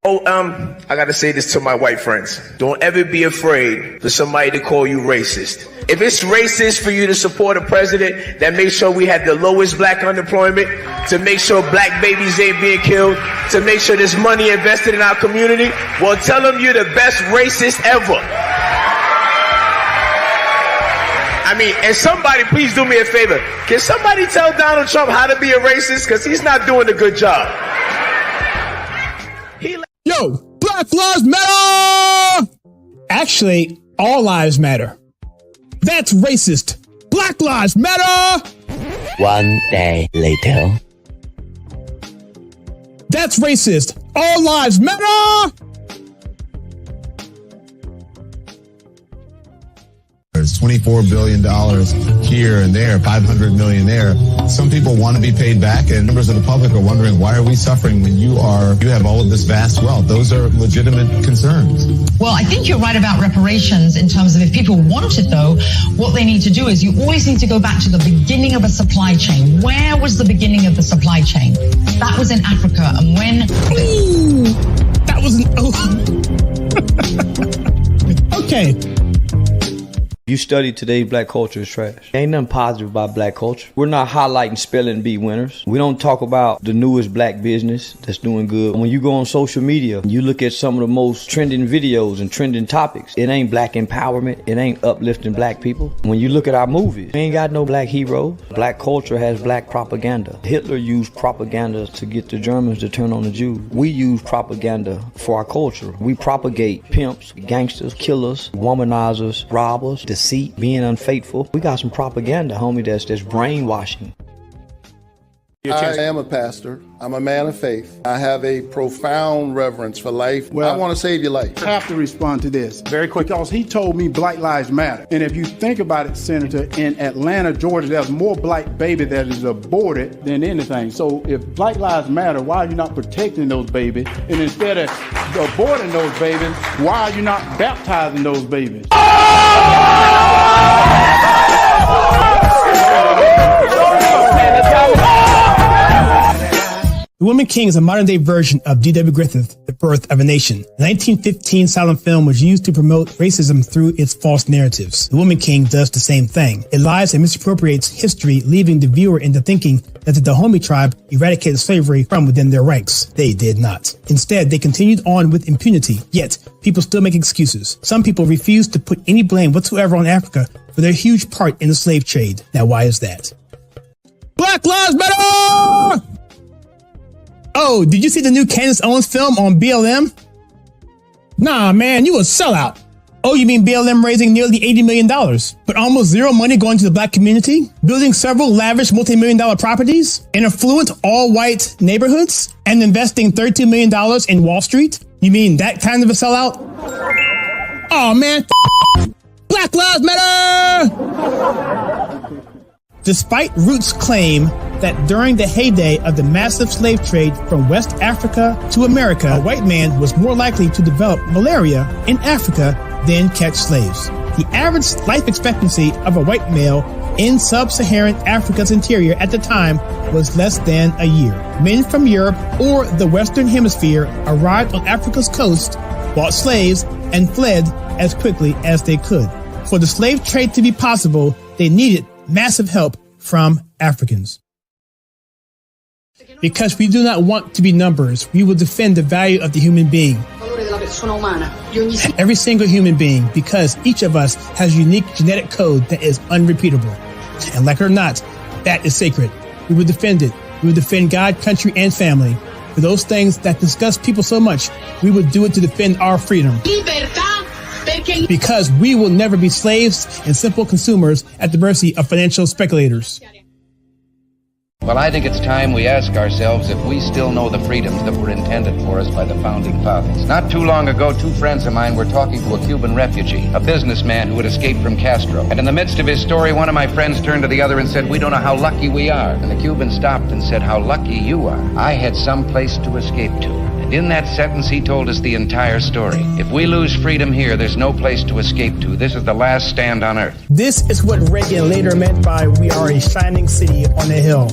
I gotta say this to my white friends. Don't ever be afraid for somebody to call you racist. If it's racist for you to support a president that makes sure we have the lowest black unemployment, to make sure black babies ain't being killed, to make sure there's money invested in our community, well, tell them you're the best racist ever. I mean, and somebody, please do me a favor. Can somebody tell Donald Trump how to be a racist? Because he's not doing a good job. Yo, Black Lives Matter! Actually, all lives matter. That's racist. Black Lives Matter! 1 day later. That's racist. All lives matter! There's $24 billion here and there, $500 million there. Some people want to be paid back, and members of the public are wondering, why are we suffering when you have all of this vast wealth? Those are legitimate concerns. Well, I think you're right about reparations in terms of if people want it, though, what they need to do is you always need to go back to the beginning of a supply chain. Where was the beginning of the supply chain? That was in Africa. And when... Ooh, that was an... Okay. You study today's black culture is trash. Ain't nothing positive about black culture. We're not highlighting spelling bee winners. We don't talk about the newest black business that's doing good. When you go on social media, you look at some of the most trending videos and trending topics. It ain't black empowerment. It ain't uplifting black people. When you look at our movies, we ain't got no black heroes. Black culture has black propaganda. Hitler used propaganda to get the Germans to turn on the Jews. We use propaganda for our culture. We propagate pimps, gangsters, killers, womanizers, robbers, deceit, being unfaithful. We got some propaganda, homie, that's brainwashing. I am a pastor. I'm a man of faith. I have a profound reverence for life. Well, I want to save your life. I have to respond to this very quick because he told me Black Lives Matter. And if you think about it, Senator, in Atlanta, Georgia, there's more black baby that is aborted than anything. So if Black Lives Matter, why are you not protecting those babies? And instead of aborting those babies, why are you not baptizing those babies? The Woman King is a modern-day version of D.W. Griffith's The Birth of a Nation. The 1915 silent film was used to promote racism through its false narratives. The Woman King does the same thing. It lies and misappropriates history, leaving the viewer into thinking that the Dahomey tribe eradicated slavery from within their ranks. They did not. Instead, they continued on with impunity. Yet, people still make excuses. Some people refuse to put any blame whatsoever on Africa for their huge part in the slave trade. Now, why is that? Black Lives Matter! Oh, did you see the new Candace Owens film on BLM? Nah, man, you a sellout. Oh, you mean BLM raising nearly $80 million, but almost zero money going to the black community? Building several lavish multi-million-dollar properties in affluent all-white neighborhoods and investing $32 million in Wall Street? You mean that kind of a sellout? Oh, man, Black Lives Matter! Despite Roots' claim that during the heyday of the massive slave trade from West Africa to America, a white man was more likely to develop malaria in Africa than catch slaves. The average life expectancy of a white male in sub-Saharan Africa's interior at the time was less than a year. Men from Europe or the Western Hemisphere arrived on Africa's coast, bought slaves, and fled as quickly as they could. For the slave trade to be possible, they needed massive help from Africans. Because we do not want to be numbers, we will defend the value of the human being. Every single human being, because each of us has unique genetic code that is unrepeatable. And like it or not, that is sacred. We will defend it. We will defend God, country, and family. For those things that disgust people so much, we will do it to defend our freedom. Because we will never be slaves and simple consumers at the mercy of financial speculators. Well, I think it's time we ask ourselves if we still know the freedoms that were intended for us by the founding fathers. Not too long ago, two friends of mine were talking to a Cuban refugee, a businessman who had escaped from Castro. And in the midst of his story, one of my friends turned to the other and said, "We don't know how lucky we are." And the Cuban stopped and said, "How lucky you are. I had some place to escape to." And in that sentence, he told us the entire story. If we lose freedom here, there's no place to escape to. This is the last stand on earth. This is what Reagan later meant by "we are a shining city on a hill."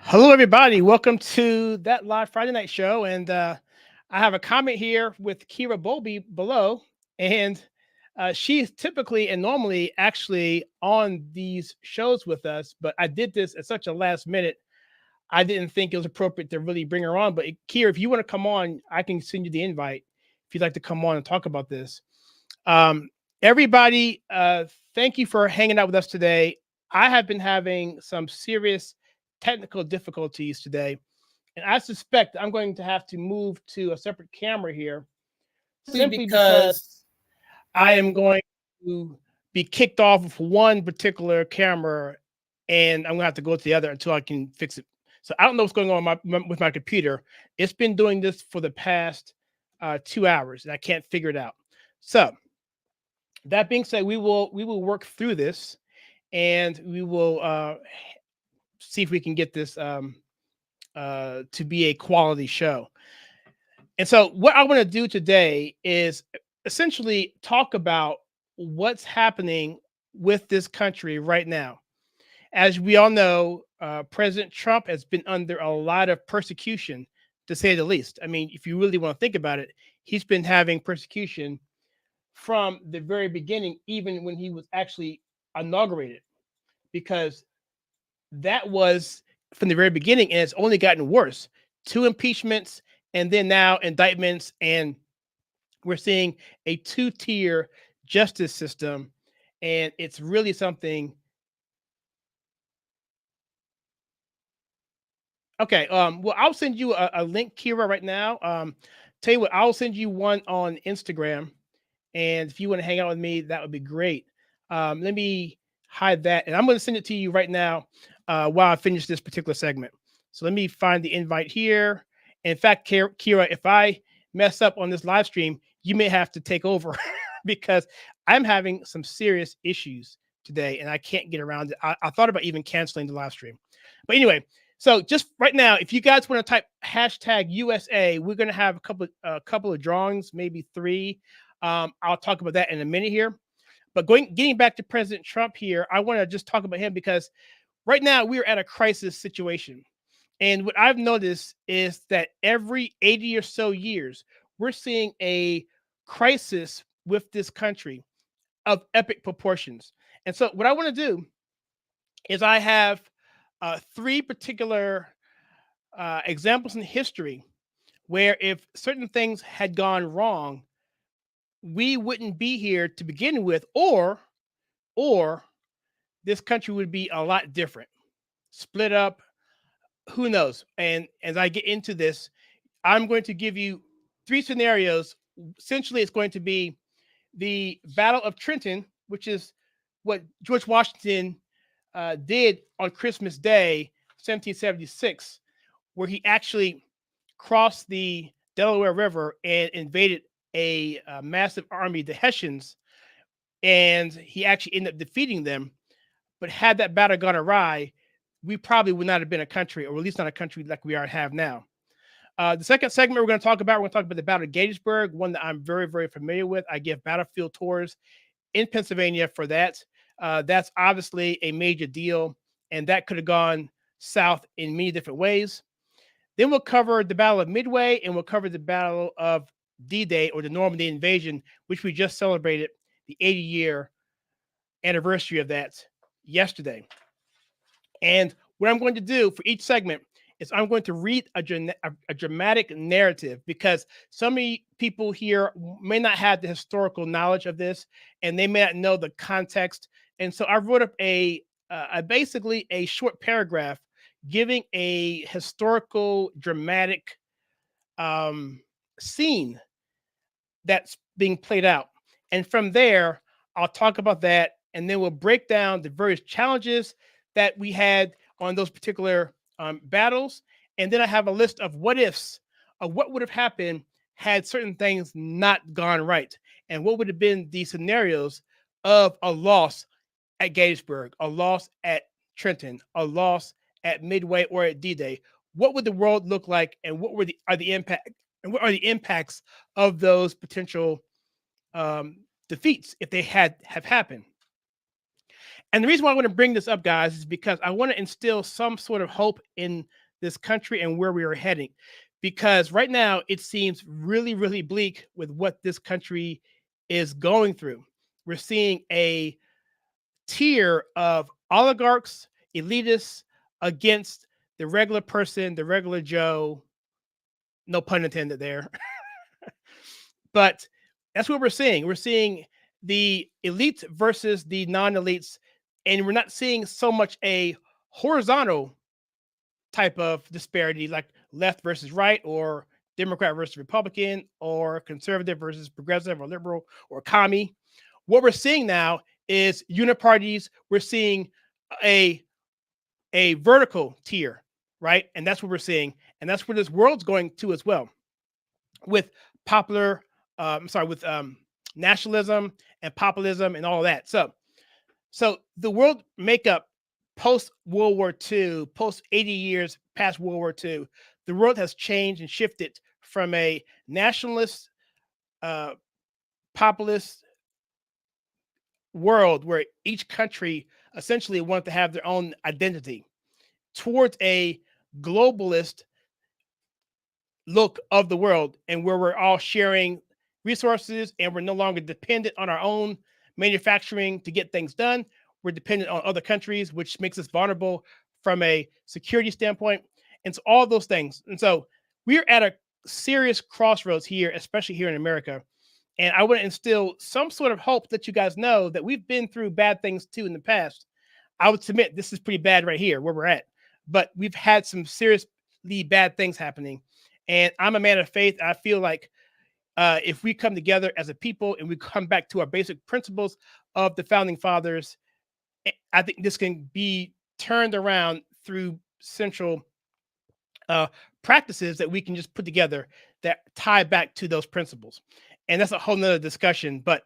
Hello, everybody. Welcome to that live Friday night show. And I have a comment here with Kira Bowlby below. And she is typically and normally actually on these shows with us. But I did this at such a last minute. I didn't think it was appropriate to really bring her on. But Kira, if you want to come on, I can send you the invite if you'd like to come on and talk about this. Everybody, thank you for hanging out with us today. I have been having some serious technical difficulties today, and I suspect I'm going to have to move to a separate camera here simply because I am going to be kicked off of one particular camera, and I'm going to have to go to the other until I can fix it. So I don't know what's going on with my computer. It's been doing this for the past 2 hours, and I can't figure it out. So that being said, we will work through this, and we will see if we can get this to be a quality show. And so what I want to do today is essentially talk about what's happening with this country right now. As we all know, President Trump has been under a lot of persecution, to say the least. I mean, if you really want to think about it, he's been having persecution from the very beginning, even when he was actually inaugurated, because that was from the very beginning, and it's only gotten worse. 2 impeachments, and then now indictments, and we're seeing a 2-tier justice system, and it's really something. Okay, well, I'll send you a link, Kira, right now. Tell you what, I'll send you one on Instagram, and if you want to hang out with me, that would be great. Let me hide that, and I'm going to send it to you right now while I finish this particular segment. So let me find the invite here. In fact, Kira, if I mess up on this live stream, you may have to take over because I'm having some serious issues today, and I can't get around it. I thought about even canceling the live stream. But anyway, so just right now, if you guys want to type #USA, we're going to have a couple of drawings, maybe 3. I'll talk about that in a minute here. But getting back to President Trump here, I want to just talk about him because right now we're at a crisis situation. And what I've noticed is that every 80 or so years, we're seeing a crisis with this country of epic proportions. And so what I want to do is I have 3 particular examples in history where if certain things had gone wrong, we wouldn't be here to begin with, or this country would be a lot different, split up, who knows? And as I get into this, I'm going to give you 3 scenarios. Essentially, it's going to be the Battle of Trenton, which is what George Washington did on Christmas Day, 1776, where he actually crossed the Delaware River and invaded a massive army, the Hessians, and he actually ended up defeating them. But had that battle gone awry, we probably would not have been a country, or at least not a country like we have now. The second segment we're going to talk about the Battle of Gettysburg, one that I'm very, very familiar with. I give battlefield tours in Pennsylvania for that. That's obviously a major deal, and that could have gone south in many different ways. Then we'll cover the Battle of Midway, and we'll cover the Battle of D-Day, or the Normandy invasion, which we just celebrated the 80-year anniversary of that yesterday. And what I'm going to do for each segment is I'm going to read a dramatic narrative, because some people here may not have the historical knowledge of this, and they may not know the context. And so I wrote up basically a short paragraph giving a historical dramatic scene that's being played out. And from there, I'll talk about that, and then we'll break down the various challenges that we had on those particular battles. And then I have a list of what ifs of what would have happened had certain things not gone right, and what would have been the scenarios of a loss at Gettysburg, a loss at Trenton, a loss at Midway or at D-Day. What would the world look like, and what are the impacts of those potential defeats if they have happened? And the reason why I want to bring this up, guys, is because I want to instill some sort of hope in this country and where we are heading. Because right now it seems really, really bleak with what this country is going through. We're seeing a tier of oligarchs, elitists against the regular person, the regular Joe. No pun intended there. But that's what we're seeing. We're seeing the elites versus the non-elites, and we're not seeing so much a horizontal type of disparity like left versus right, or Democrat versus Republican, or conservative versus progressive, or liberal, or commie. What we're seeing now is uniparties. We're seeing a vertical tier, right? And that's what we're seeing, and that's where this world's going to as well, with popular, with nationalism and populism and all that. So the world makeup post World War II, post 80 years past World War II, the world has changed and shifted from a nationalist, populist world where each country essentially wanted to have their own identity towards a globalist look of the world, and where we're all sharing resources and we're no longer dependent on our own manufacturing to get things done. We're dependent on other countries, which makes us vulnerable from a security standpoint. And so all those things. And so we're at a serious crossroads here, especially here in America. And I want to instill some sort of hope that you guys know that we've been through bad things too in the past. I would submit this is pretty bad right here where we're at, but we've had some seriously bad things happening. And I'm a man of faith. I feel like if we come together as a people and we come back to our basic principles of the founding fathers, I think this can be turned around through central practices that we can just put together that tie back to those principles. And that's a whole nother discussion. But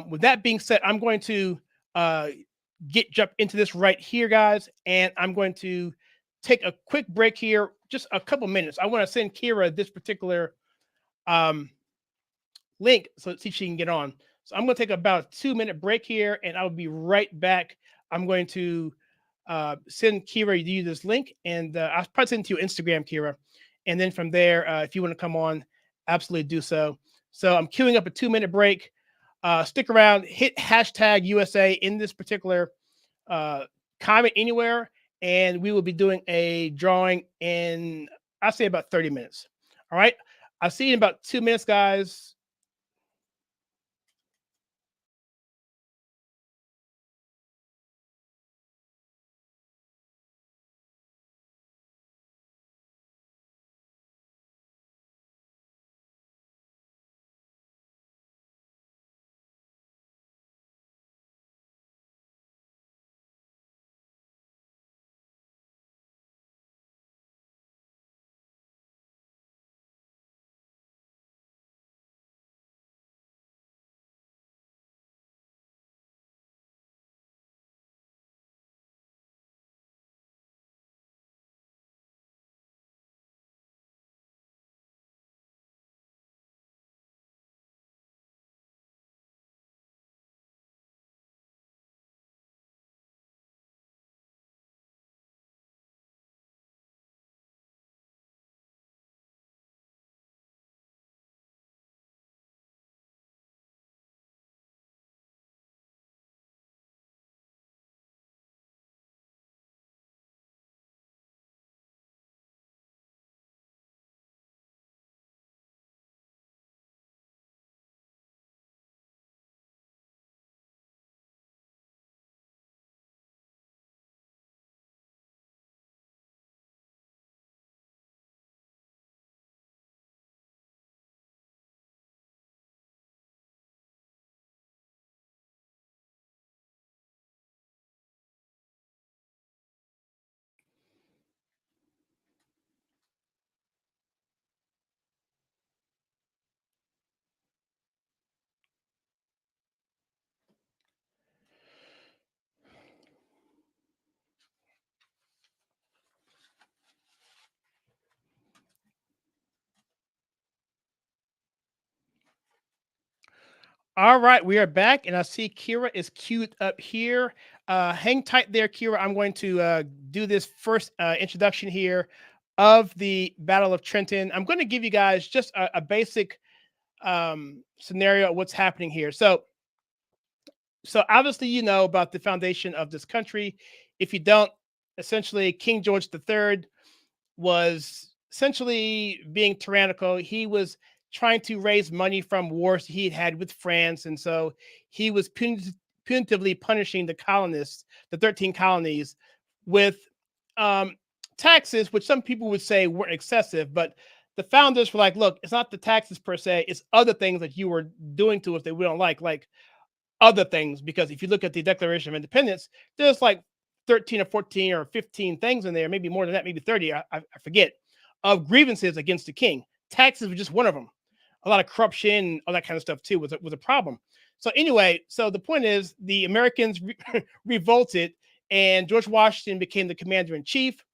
with that being said, I'm going to jump into this right here, guys. And I'm going to take a quick break here, just a couple minutes. I want to send Kira this particular link so see if she can get on. So I'm going to take about a 2-minute break here, and I'll be right back. I'm going to send Kira you this link, and I'll probably send it to your Instagram, Kira. And then from there, if you want to come on, absolutely do so. So I'm queuing up a 2-minute break. Stick around, hit hashtag USA in this particular comment anywhere, and we will be doing a drawing in, I'll say, about 30 minutes. All right. I'll see you in about 2 minutes, guys. All right, we are back, and I see Kira is queued up here. Hang tight there, Kira. I'm going to do this first introduction here of the Battle of Trenton. I'm going to give you guys just a basic scenario of what's happening here. So obviously you know about the foundation of this country. If you don't, essentially King George III was essentially being tyrannical. He was trying to raise money from wars he had with France, and so he was punitively punishing the colonists, the 13 colonies, with taxes, which some people would say weren't excessive, but the founders were like, look, it's not the taxes per se, it's other things that you were doing to us that we don't like other things. Because if you look at the Declaration of Independence, there's like 13 or 14 or 15 things in there, maybe more than that, maybe 30, I forget, of grievances against the king. Taxes were just one of them. A lot of corruption, all that kind of stuff too was a problem. So anyway, so the point is the Americans revolted and George Washington became the commander in chief.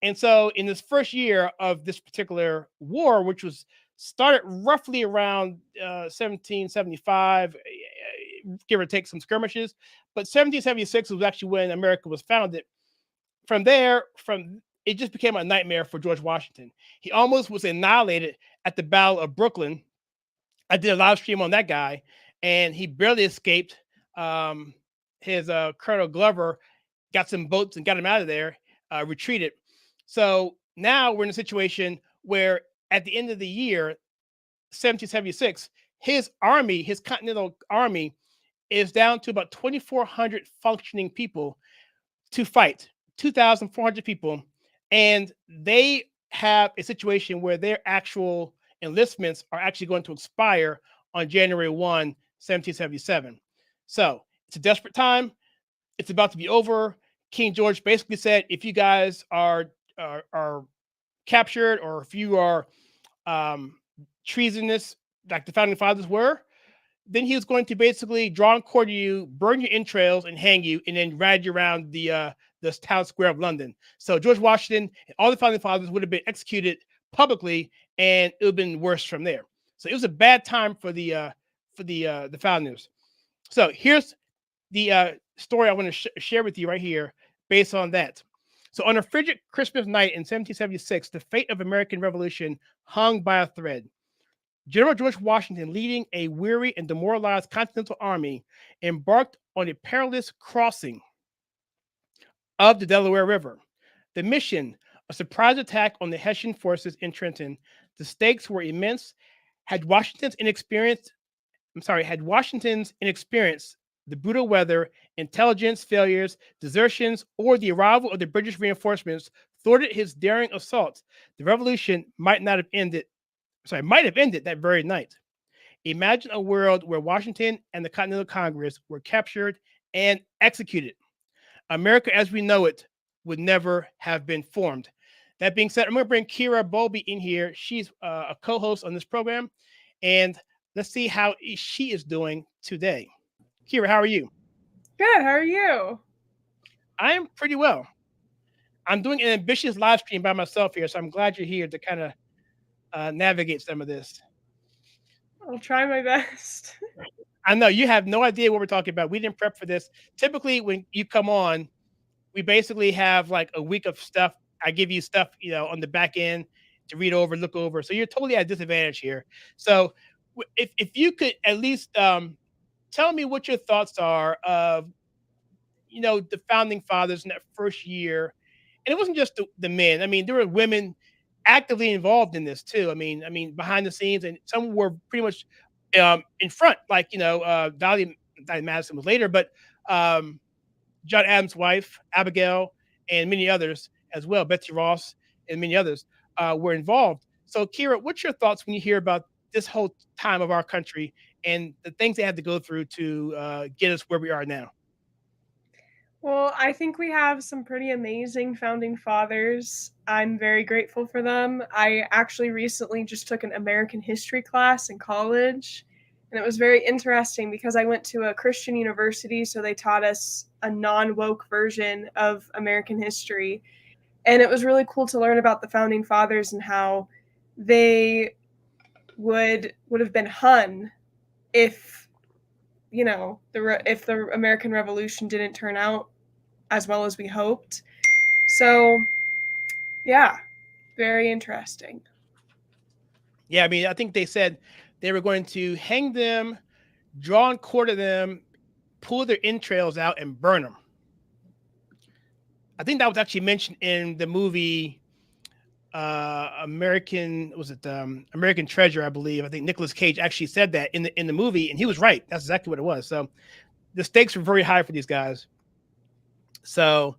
And so in this first year of this particular war, which was started roughly around 1775, give or take some skirmishes, but 1776 was actually when America was founded. From there, it just became a nightmare for George Washington. He almost was annihilated at the Battle of Brooklyn. I did a live stream on that guy, and he barely escaped. His Colonel Glover got some boats and got him out of there, retreated. So now we're in a situation where at the end of the year, 1776, his army, his Continental Army, is down to about 2,400 functioning people to fight, 2,400 people. And they have a situation where their actual enlistments are actually going to expire on January 1, 1777. So it's a desperate time. It's about to be over. King George basically said, if you guys are captured, or if you are treasonous, like the founding fathers were, then he was going to basically draw and quarter you, burn your entrails, and hang you, and then ride you around the town square of London. So George Washington and all the founding fathers would have been executed publicly, and it would have been worse from there. So it was a bad time for the founders. So here's the story I want to share with you right here, based on that. So on a frigid Christmas night in 1776, the fate of American Revolution hung by a thread. General George Washington, leading a weary and demoralized Continental Army, embarked on a perilous crossing of the Delaware River. The mission, a surprise attack on the Hessian forces in Trenton. The stakes were immense. Had Washington's inexperience, the brutal weather, intelligence failures, desertions, or the arrival of the British reinforcements thwarted his daring assault, the revolution might have ended that very night. Imagine a world where Washington and the Continental Congress were captured and executed. America as we know it would never have been formed. That being said, I'm going to bring Kira Bowlby in here. She's a co-host on this program, and let's see how she is doing today. Kira, how are you? Good. How are you? I am pretty well. I'm doing an ambitious live stream by myself here, so I'm glad you're here to kind of navigate some of this. I'll try my best. I know you have no idea what we're talking about. We didn't prep for this. Typically, when you come on, we basically have like a week of stuff. I give you stuff, on the back end to read over, look over. So you're totally at a disadvantage here. So if you could at least tell me what your thoughts are of, the founding fathers in that first year. And it wasn't just the men. I mean, there were women actively involved in this too. I mean, behind the scenes, and some were pretty much in front, like, Dolly Madison was later, but John Adams' wife, Abigail, and many others as well, Betsy Ross and many others were involved. So Kira, what's your thoughts when you hear about this whole time of our country and the things they had to go through to get us where we are now? Well, I think we have some pretty amazing founding fathers. I'm very grateful for them. I actually recently just took an American history class in college, and it was very interesting because I went to a Christian university, so they taught us a non-woke version of American history. And it was really cool to learn about the founding fathers and how they would have been hung if the American Revolution didn't turn out as well as we hoped. So, yeah, very interesting. Yeah, I mean, I think they said they were going to hang them, draw and quarter them, pull their entrails out, and burn them. I think that was actually mentioned in the movie American Treasure, I believe. I think Nicolas Cage actually said that in the movie, and he was right. That's exactly what it was. So the stakes were very high for these guys. So,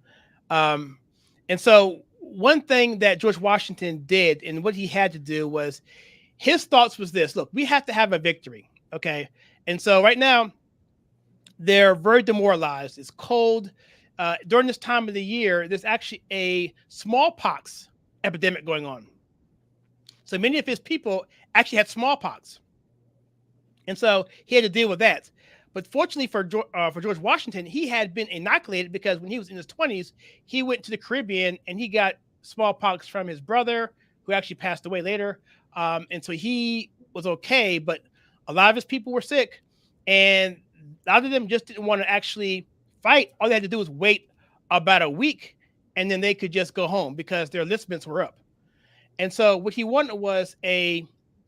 and so one thing that George Washington did, and what he had to do, was his thoughts was this: look, we have to have a victory, okay? And so right now they're very demoralized. It's cold. During this time of the year, there's actually a smallpox epidemic going on. So many of his people actually had smallpox. And so he had to deal with that. But fortunately for George Washington, he had been inoculated because when he was in his 20s, he went to the Caribbean and he got smallpox from his brother, who actually passed away later. And so he was okay, but a lot of his people were sick. And a lot of them just didn't want to actually fight. All they had to do was wait about a week, and then they could just go home because their enlistments were up. And so what he wanted was a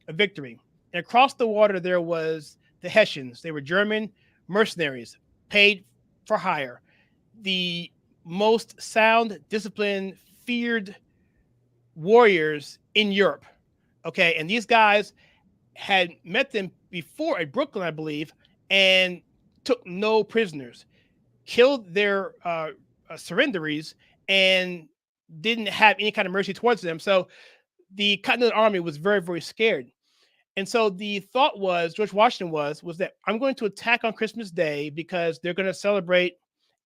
victory. And across the water, there was the Hessians. They were German mercenaries, paid for hire. The most sound, disciplined, feared warriors in Europe. Okay, and these guys had met them before at Brooklyn, I believe, and took no prisoners, killed their surrenderies, and didn't have any kind of mercy towards them. So the Continental Army was very, very scared. And so the thought was, George Washington was that I'm going to attack on Christmas Day because they're going to celebrate,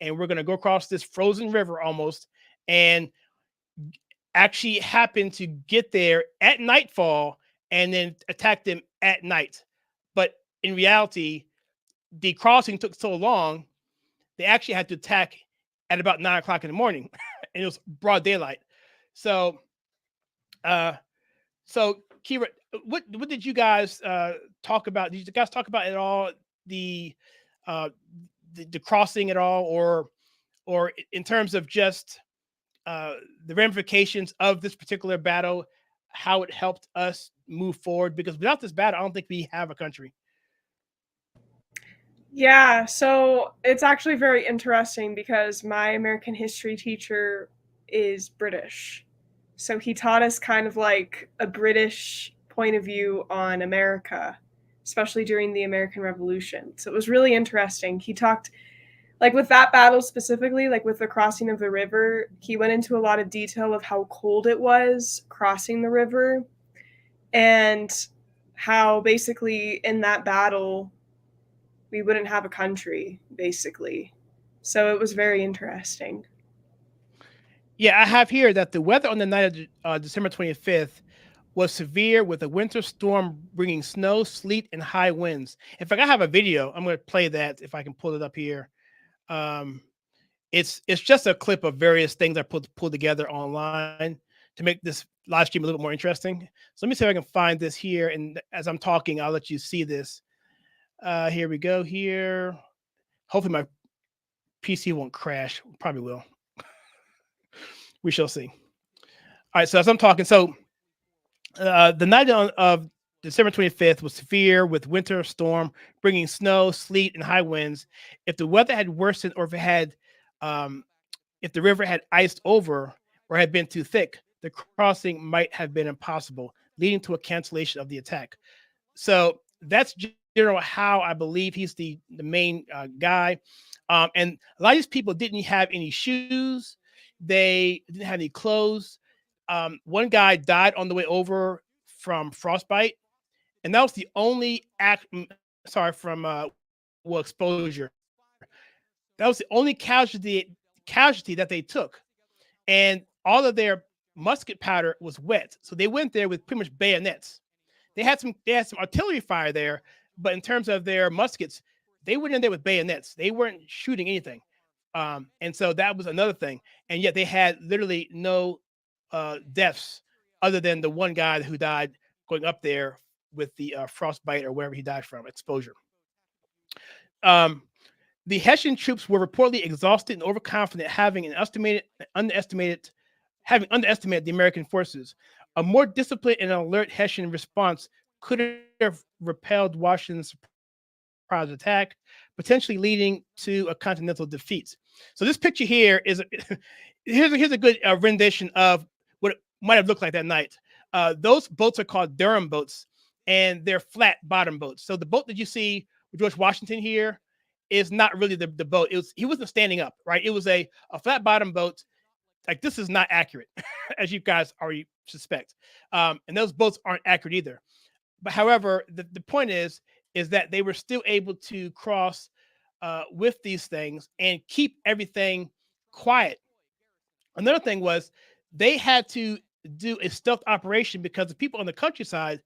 and we're going to go across this frozen river almost, and actually happen to get there at nightfall and then attack them at night. But in reality, the crossing took so long, they actually had to attack at about 9 o'clock in the morning, and it was broad daylight. So, Kira, what did you guys talk about? Did you guys talk about at all the crossing at all, or in terms of just the ramifications of this particular battle, how it helped us move forward? Because without this battle, I don't think we have a country. Yeah, so it's actually very interesting because my American history teacher is British. So he taught us kind of like a British point of view on America, especially during the American Revolution. So it was really interesting. He talked, like with that battle specifically, like with the crossing of the river, he went into a lot of detail of how cold it was crossing the river and how basically in that battle, we wouldn't have a country, basically. So it was very interesting. Yeah, I have here that the weather on the night of December 25th was severe with a winter storm bringing snow, sleet, and high winds. In fact, I have a video. I'm going to play that if I can pull it up here. It's just a clip of various things I pulled together online to make this live stream a little bit more interesting. So let me see if I can find this here. And as I'm talking, I'll let you see this. Here we go here. Hopefully my PC won't crash. Probably will. We shall see. All right. So as I'm talking, so the night of December 25th was severe with winter storm, bringing snow, sleet, and high winds. If the weather had worsened, or if the river had iced over or had been too thick, the crossing might have been impossible, leading to a cancellation of the attack. So that's general how I believe he's the main guy. And a lot of these people didn't have any shoes. They didn't have any clothes. One guy died on the way over from frostbite, and that was the only exposure. That was the only casualty that they took, and all of their musket powder was wet. So they went there with pretty much bayonets. They had some artillery fire there, but in terms of their muskets, they went in there with bayonets. They weren't shooting anything. And so that was another thing. And yet they had literally no deaths other than the one guy who died going up there with the frostbite or wherever he died from, exposure. The Hessian troops were reportedly exhausted and overconfident, having underestimated the American forces. A more disciplined and alert Hessian response could have repelled Washington's surprise attack, potentially leading to a continental defeat. So this picture here is here's a good rendition of what it might have looked like that night. Those boats are called Durham boats, and they're flat bottom boats. So the boat that you see with George Washington here is not really the boat. He wasn't standing up, right? It was a flat bottom boat. Like, this is not accurate, as you guys already suspect. And those boats aren't accurate either. But however, the point is that they were still able to cross with these things and keep everything quiet. Another thing was they had to do a stealth operation because the people on the countryside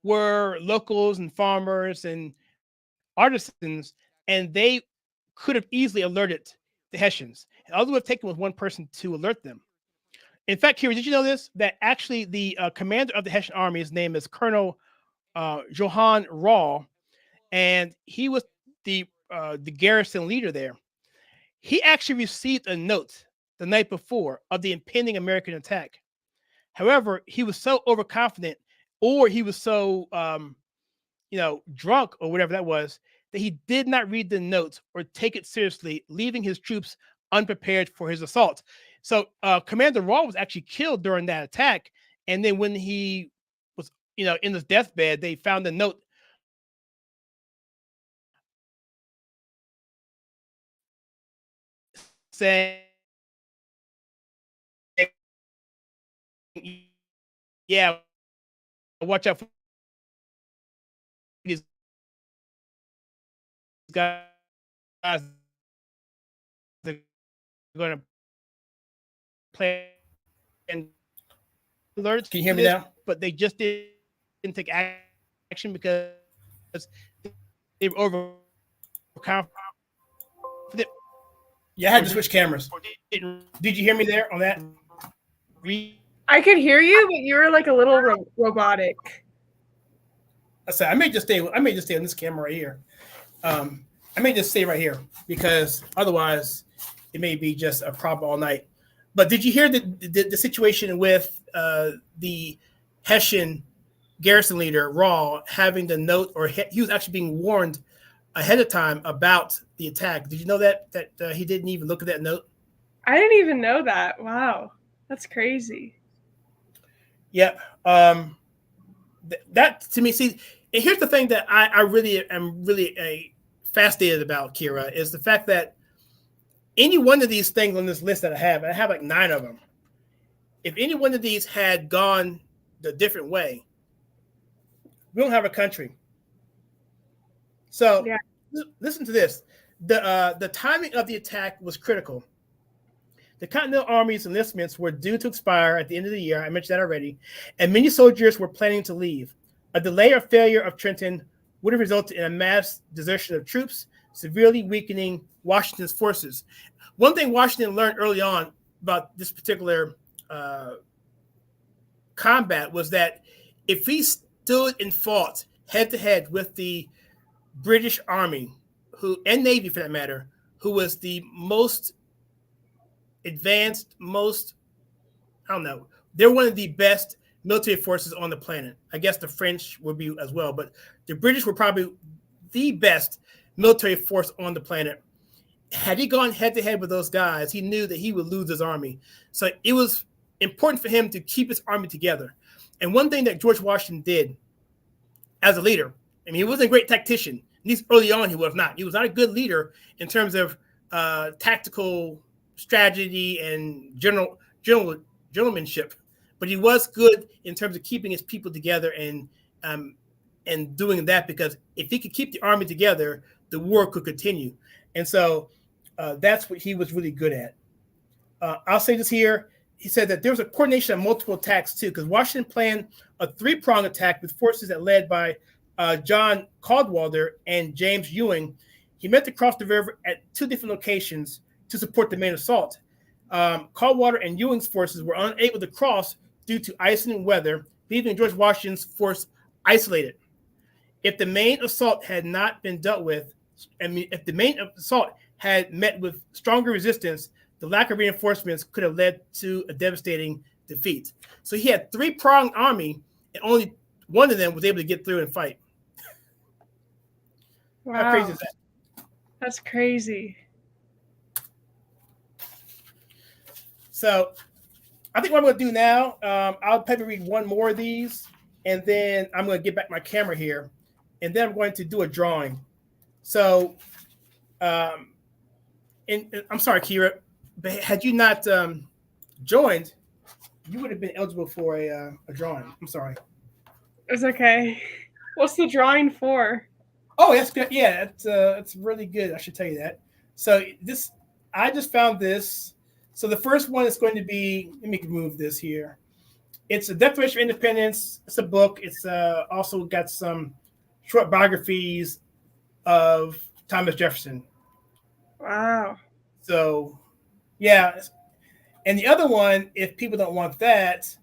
were locals and farmers and artisans, and they could have easily alerted the Hessians. And all it would have taken was one person to alert them. In fact, Kira, did you know this? That actually the commander of the Hessian army, his name is Colonel Johann Rahl, and he was the garrison leader there. He actually received a note the night before of the impending American attack. However, he was so overconfident, or he was so drunk or whatever that was, that he did not read the notes or take it seriously, leaving his troops unprepared for his assault. So Commander Rahl was actually killed during that attack. And then when he was, in his deathbed, they found a note saying, yeah, watch out for these guys. They're going to play and alerts. Can you hear me now? But they just didn't take action because they were overconfident. Yeah, I had to switch cameras. Did you hear me there on that? I could hear you, but you were like a little robotic. I said I may just stay on this camera right here. I may just stay right here because otherwise it may be just a problem all night. But did you hear the situation with the Hessian garrison leader Rahl having the note, or he was actually being warned ahead of time about the attack? Did you know that he didn't even look at that note? I didn't even know that. Wow, that's crazy. Yeah, that to me, see, and here's the thing that I really am fascinated about, Kira, is the fact that any one of these things on this list that I have like 9 of them. If any one of these had gone the different way, we don't have a country. So listen to this. The timing of the attack was critical. The Continental Army's enlistments were due to expire at the end of the year. I mentioned that already. And many soldiers were planning to leave. A delay or failure of Trenton would have resulted in a mass desertion of troops, severely weakening Washington's forces. One thing Washington learned early on about this particular combat was that if he stood and fought head-to-head with the British Army, and Navy for that matter, who was the most advanced, they're one of the best military forces on the planet. I guess the French would be as well, but the British were probably the best military force on the planet. Had he gone head-to-head with those guys, he knew that he would lose his army. So it was important for him to keep his army together. And one thing that George Washington did as a leader, I mean, he wasn't a great tactician. At least early on, he was not. He was not a good leader in terms of tactical strategy and gentlemanship, but he was good in terms of keeping his people together and doing that, because if he could keep the army together, the war could continue. And so that's what he was really good at. I'll say this here. He said that there was a coordination of multiple attacks too, because Washington planned a 3-pronged attack with forces that led by John Cadwalader and James Ewing. He meant to cross the river at 2 different locations to support the main assault. Cadwalader and Ewing's forces were unable to cross due to ice and weather, leaving George Washington's force isolated. If the main assault had not been dealt with, if the main assault had met with stronger resistance, the lack of reinforcements could have led to a devastating defeat. So he had three-pronged army, and only one of them was able to get through and fight. Wow. How crazy is that? That's crazy. So I think what I'm going to do now, I'll probably read one more of these, and then I'm going to get back my camera here, and then I'm going to do a drawing. So, and I'm sorry, Kira, but had you not joined, you would have been eligible for a drawing. I'm sorry. It's okay. What's the drawing for? Oh, that's good. Yeah, it's really good. I should tell you that. So I just found this. So the first one is going to be, let me move this here. It's a Declaration of Independence. It's a book. It's also got some short biographies of Thomas Jefferson. Wow. So, yeah. And the other one, if people don't want that,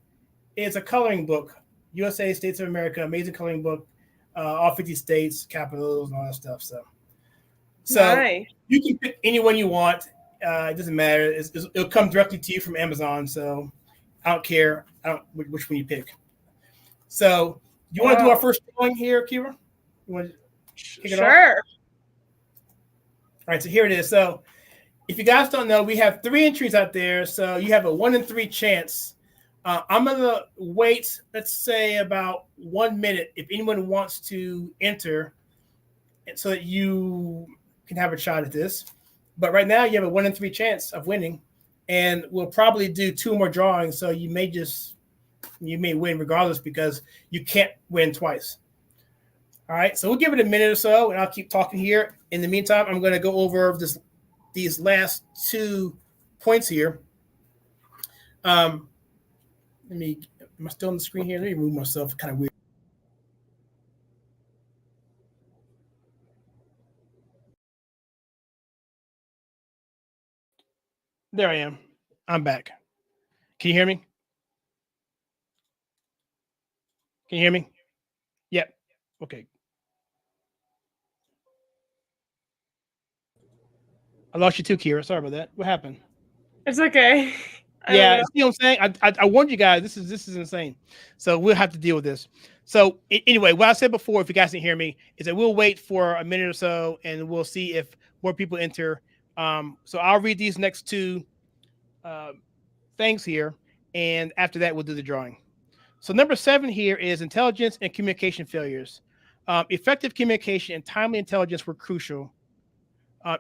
is a coloring book. USA, States of America, amazing coloring book. All 50 states, capitals, and all that stuff. So nice. You can pick anyone you want. It doesn't matter. It'll come directly to you from Amazon. So I don't care. Which one you pick. So you want to do our first drawing here, Kira? You want to kick it off? Sure. All right. So here it is. So if you guys don't know, we have 3 entries out there. So you have a 1 in 3 chance. I'm going to wait, let's say, about 1 minute if anyone wants to enter so that you can have a shot at this. But right now, you have a 1 in 3 chance of winning. And we'll probably do 2 more drawings. So you may win regardless because you can't win twice. All right. So we'll give it a minute or so, and I'll keep talking here. In the meantime, I'm going to go over these last 2 points here. Am I still on the screen here? Let me move myself. Kind of weird. There I am. I'm back. Can you hear me? Can you hear me? Yep. Okay. I lost you too, Kira. Sorry about that. What happened? It's okay. Yeah, see what I'm saying? I warned you guys. This is insane. So we'll have to deal with this. So anyway, what I said before, if you guys didn't hear me, is that we'll wait for a minute or so, and we'll see if more people enter. So I'll read these next 2 things here, and after that, we'll do the drawing. So number 7 here is intelligence and communication failures. Effective communication and timely intelligence were crucial.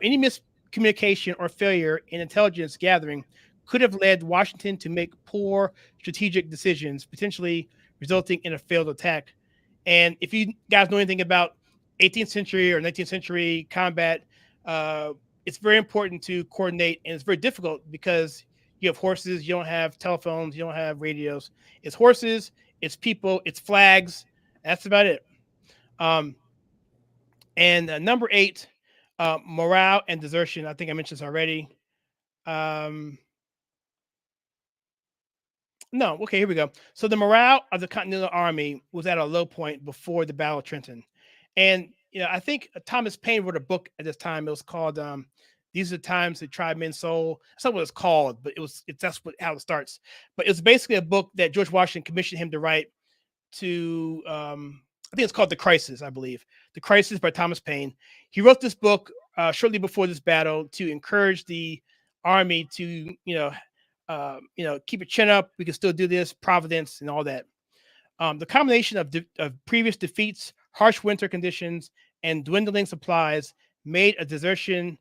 Any miscommunication or failure in intelligence gathering could have led Washington to make poor strategic decisions, potentially resulting in a failed attack. And if you guys know anything about 18th century or 19th century combat, it's very important to coordinate, and it's very difficult because you have horses, you don't have telephones, you don't have radios. It's horses, it's people, it's flags. That's about it. And number 8, morale and desertion. I think I mentioned this already. No, okay, here we go. So the morale of the Continental Army was at a low point before the Battle of Trenton. And I think Thomas Paine wrote a book at this time. It was called These Are the Times That Tried Men's Soul. That's not what it's called, but that's how it starts. But it's basically a book that George Washington commissioned him to write to I think it's called The Crisis, I believe. The Crisis by Thomas Paine. He wrote this book shortly before this battle to encourage the army to, keep your chin up. We can still do this, Providence and all that. The combination of previous defeats, harsh winter conditions, and dwindling supplies made a desertion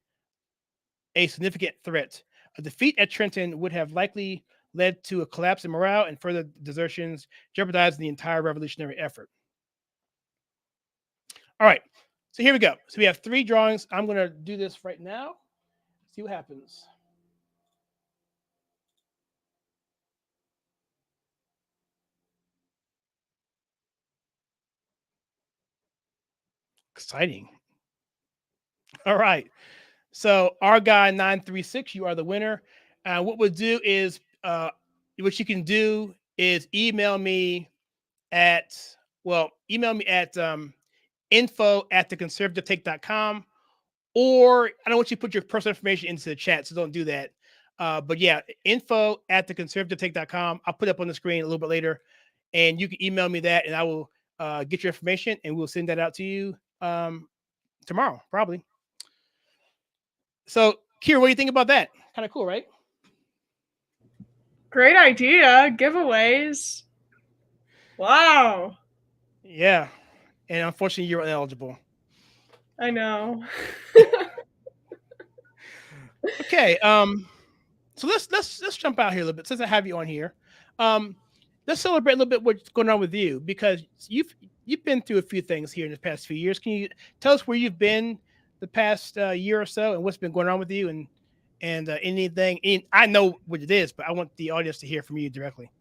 a significant threat. A defeat at Trenton would have likely led to a collapse in morale and further desertions, jeopardizing the entire revolutionary effort. All right, so here we go. So we have 3 drawings. I'm going to do this right now. See what happens. Exciting. All right. So our guy 936, you are the winner. What we'll do is, what you can do is email me at info@theconservativetake.com, or I don't want you to put your personal information into the chat, so don't do that. But yeah, info@theconservativetake.com. I'll put it up on the screen a little bit later, and you can email me that, and I will get your information, and we'll send that out to you tomorrow, probably. So, Kira, what do you think about that? Kind of cool, right? Great idea. Giveaways. Wow. Yeah. And unfortunately, you're ineligible. I know. Okay. So let's jump out here a little bit since I have you on here. Let's celebrate a little bit what's going on with you, because you've been through a few things here in the past few years. Can you tell us where you've been the past year or so, and what's been going on with you, and anything? I know what it is, but I want the audience to hear from you directly.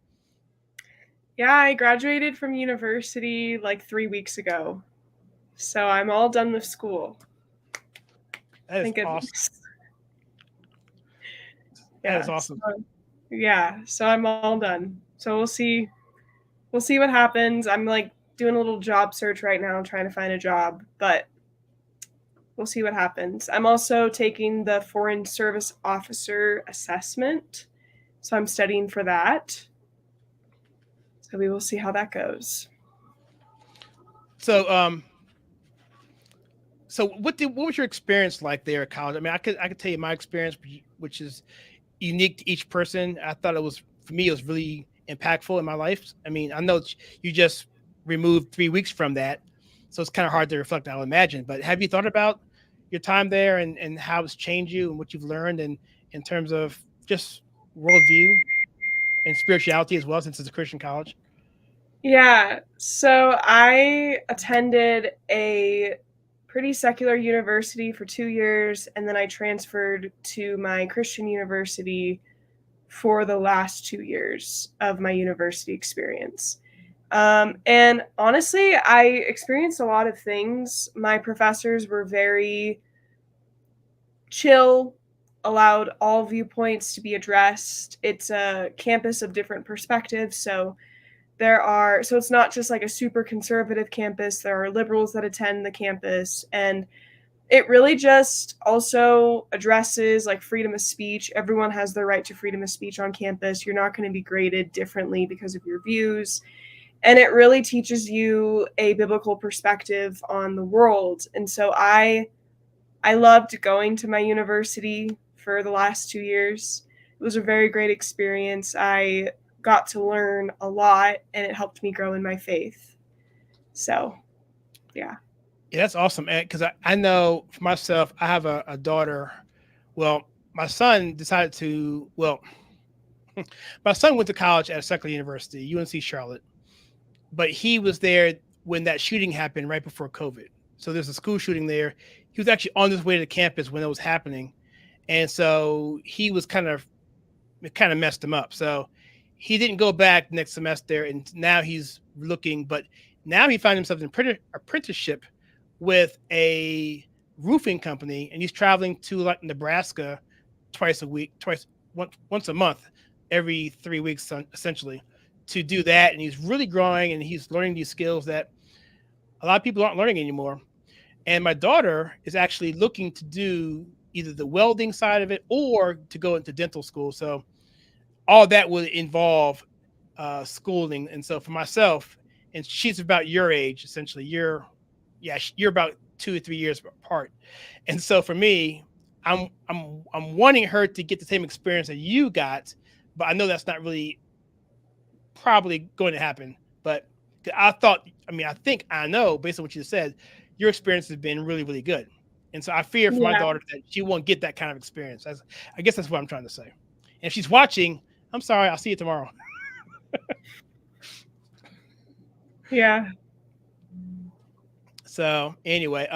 Yeah, I graduated from university like 3 weeks ago, so I'm all done with school. That is awesome. Yeah, that is awesome. So I'm all done. So we'll see what happens. I'm like doing a little job search right now, trying to find a job, but we'll see what happens. I'm also taking the Foreign Service Officer assessment, so I'm studying for that. So we will see how that goes. So, so what was your experience like there at college? I mean, I could tell you my experience, which is unique to each person. I thought it was really impactful in my life. I mean, I know you just removed 3 weeks from that, so it's kind of hard to reflect, I would imagine. But have you thought about your time there and how it's changed you and what you've learned in terms of just worldview and spirituality as well, since it's a Christian college? Yeah, so I attended a pretty secular university for 2 years, and then I transferred to my Christian university for the last 2 years of my university experience. And honestly, I experienced a lot of things. My professors were very chill, allowed all viewpoints to be addressed. It's a campus of different perspectives, so it's not just like a super conservative campus. There are liberals that attend the campus, and it really just also addresses like freedom of speech. Everyone has their right to freedom of speech on campus. You're not going to be graded differently because of your views. And it really teaches you a biblical perspective on the world. And so I loved going to my university for the last 2 years. It was a very great experience. I got to learn a lot, and it helped me grow in my faith. So, yeah. Yeah, that's awesome, because I know for myself, I have a daughter. Well, my son decided to, my son went to college at a secular university, UNC Charlotte, but he was there when that shooting happened right before COVID. So there's a school shooting there. He was actually on his way to campus when it was happening. And so he was it kind of messed him up. So he didn't go back next semester, and now he's looking, but now he found himself in apprenticeship with a roofing company, and he's traveling to like Nebraska once a month, every 3 weeks, essentially, to do that. And he's really growing, and he's learning these skills that a lot of people aren't learning anymore. And my daughter is actually looking to do either the welding side of it or to go into dental school. So all that would involve schooling. And so for myself, and she's about your age, essentially, you're about 2 or 3 years apart. And so for me, I'm wanting her to get the same experience that you got, but I know that's not really probably going to happen. But I think I know, based on what you said, your experience has been really, really good. And so I fear for my daughter that she won't get that kind of experience. I guess that's what I'm trying to say. And if she's watching, I'm sorry, I'll see you tomorrow. Yeah. So anyway,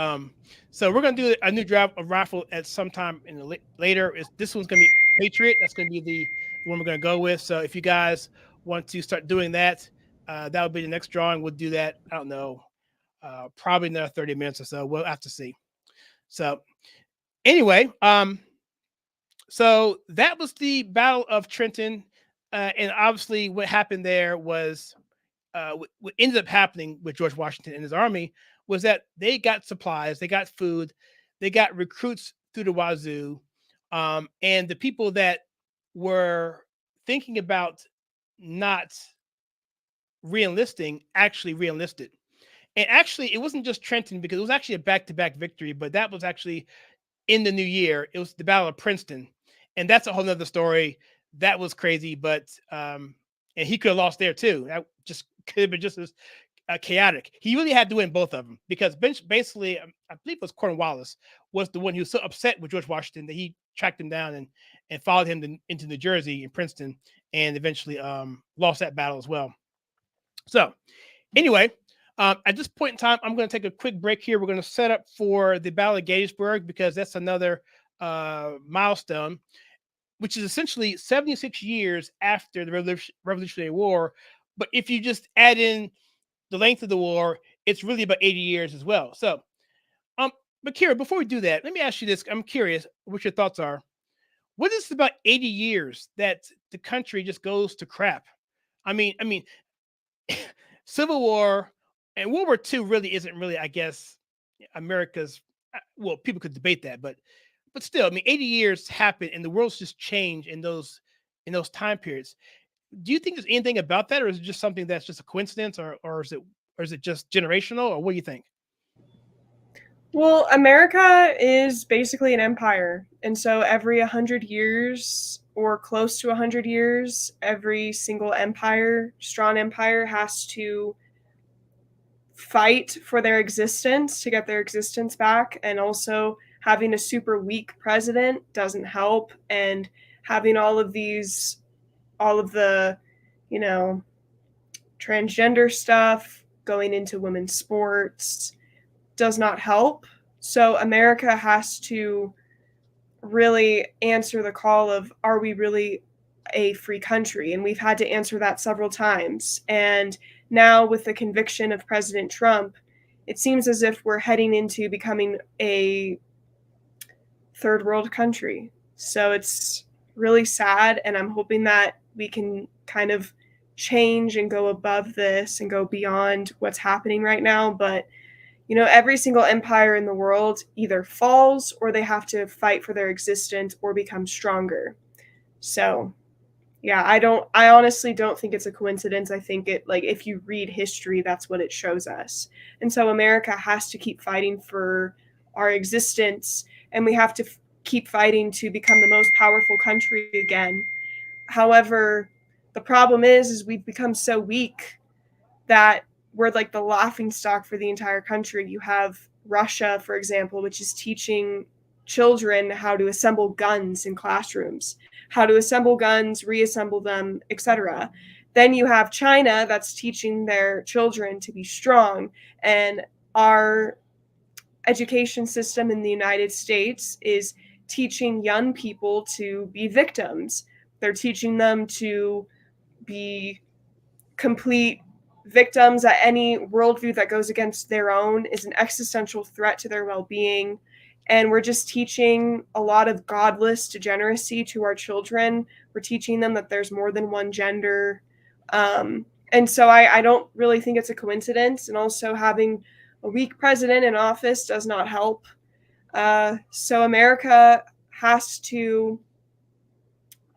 so we're gonna do a new raffle at some time in the later. This one's gonna be Patriot. That's gonna be the one we're gonna go with. So if you guys want to start doing that, that will be the next drawing. We'll do that. I don't know, probably another 30 minutes or so. We'll have to see. So anyway, so that was the Battle of Trenton, and obviously what happened there was what ended up happening with George Washington and his army was that they got supplies, they got food, they got recruits through the wazoo, and the people that were thinking about not re-enlisting actually re-enlisted. And actually, it wasn't just Trenton because it was actually a back-to-back victory, but that was actually in the new year. It was the Battle of Princeton, and that's a whole nother story. That was crazy, but and he could have lost there too. That just could have been just as chaotic. He really had to win both of them because basically, I believe it was Cornwallis was the one who was so upset with George Washington that he tracked him down and followed him into New Jersey and Princeton, and eventually lost that battle as well. So anyway, at this point in time, I'm going to take a quick break here. We're going to set up for the Battle of Gettysburg because that's another milestone, which is essentially 76 years after the Revolutionary War. But if you just add in the length of the war, it's really about 80 years as well. So, but Kira, before we do that, let me ask you this. I'm curious what your thoughts are. What is about 80 years that the country just goes to crap? I mean, Civil War and World War II really isn't really, I guess, America's. Well, people could debate that, but still, I mean, 80 years happened, and the world's just changed in those time periods. Do you think there's anything about that, or is it just something that's just a coincidence, or is it just generational, or what do you think? Well, America is basically an empire, and so every 100 years or close to 100 years, every single empire, strong empire, has to fight for their existence to get their existence back, and also having a super weak president doesn't help, and having all of the transgender stuff going into women's sports does not help. So America has to really answer the call of, are we really a free country? And we've had to answer that several times. And now with the conviction of President Trump, it seems as if we're heading into becoming a third world country. So it's really sad, and I'm hoping that we can kind of change and go above this and go beyond what's happening right now. But every single empire in the world either falls or they have to fight for their existence or become stronger. So, yeah, I honestly don't think it's a coincidence. I think if you read history, that's what it shows us. And so America has to keep fighting for our existence, and we have to keep fighting to become the most powerful country again. However, the problem is we've become so weak that we're like the laughing stock for the entire country. You have Russia, for example, which is teaching children how to assemble guns in classrooms, how to assemble guns, reassemble them, etc. Then you have China that's teaching their children to be strong. And our education system in the United States is teaching young people to be victims. They're teaching them to be complete victims, that any worldview that goes against their own is an existential threat to their well-being. And we're just teaching a lot of godless degeneracy to our children. We're teaching them that there's more than one gender. And so I don't really think it's a coincidence. And also having a weak president in office does not help. So America has to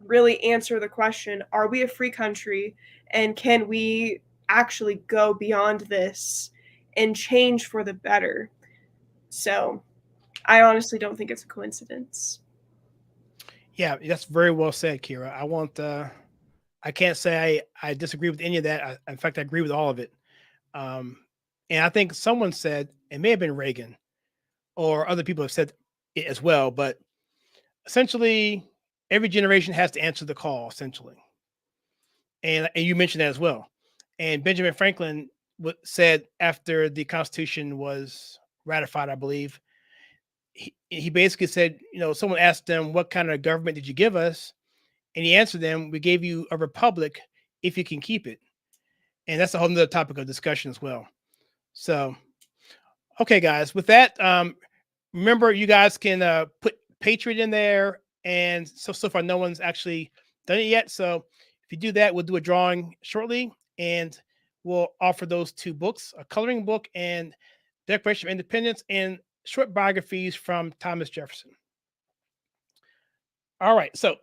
really answer the question, are we a free country? And can we actually go beyond this and change for the better? So I honestly don't think it's a coincidence. Yeah, that's very well said, Kira. I can't say I disagree with any of that. In fact, I agree with all of it. And I think someone said, it may have been Reagan, or other people have said it as well, but essentially every generation has to answer the call, essentially. And you mentioned that as well. And Benjamin Franklin said after the Constitution was ratified, I believe, he basically said, someone asked him, what kind of government did you give us? And he answered them, we gave you a republic if you can keep it. And that's a whole nother topic of discussion as well. So, okay, guys, with that, remember, you guys can put Patriot in there. And so far, no one's actually done it yet. So if you do that, we'll do a drawing shortly. And we'll offer those two books, a coloring book and Declaration of Independence. And short biographies from Thomas Jefferson. All right, so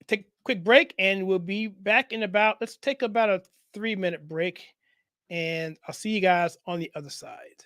take a quick break, and we'll be back in let's take about a 3-minute break, and I'll see you guys on the other side.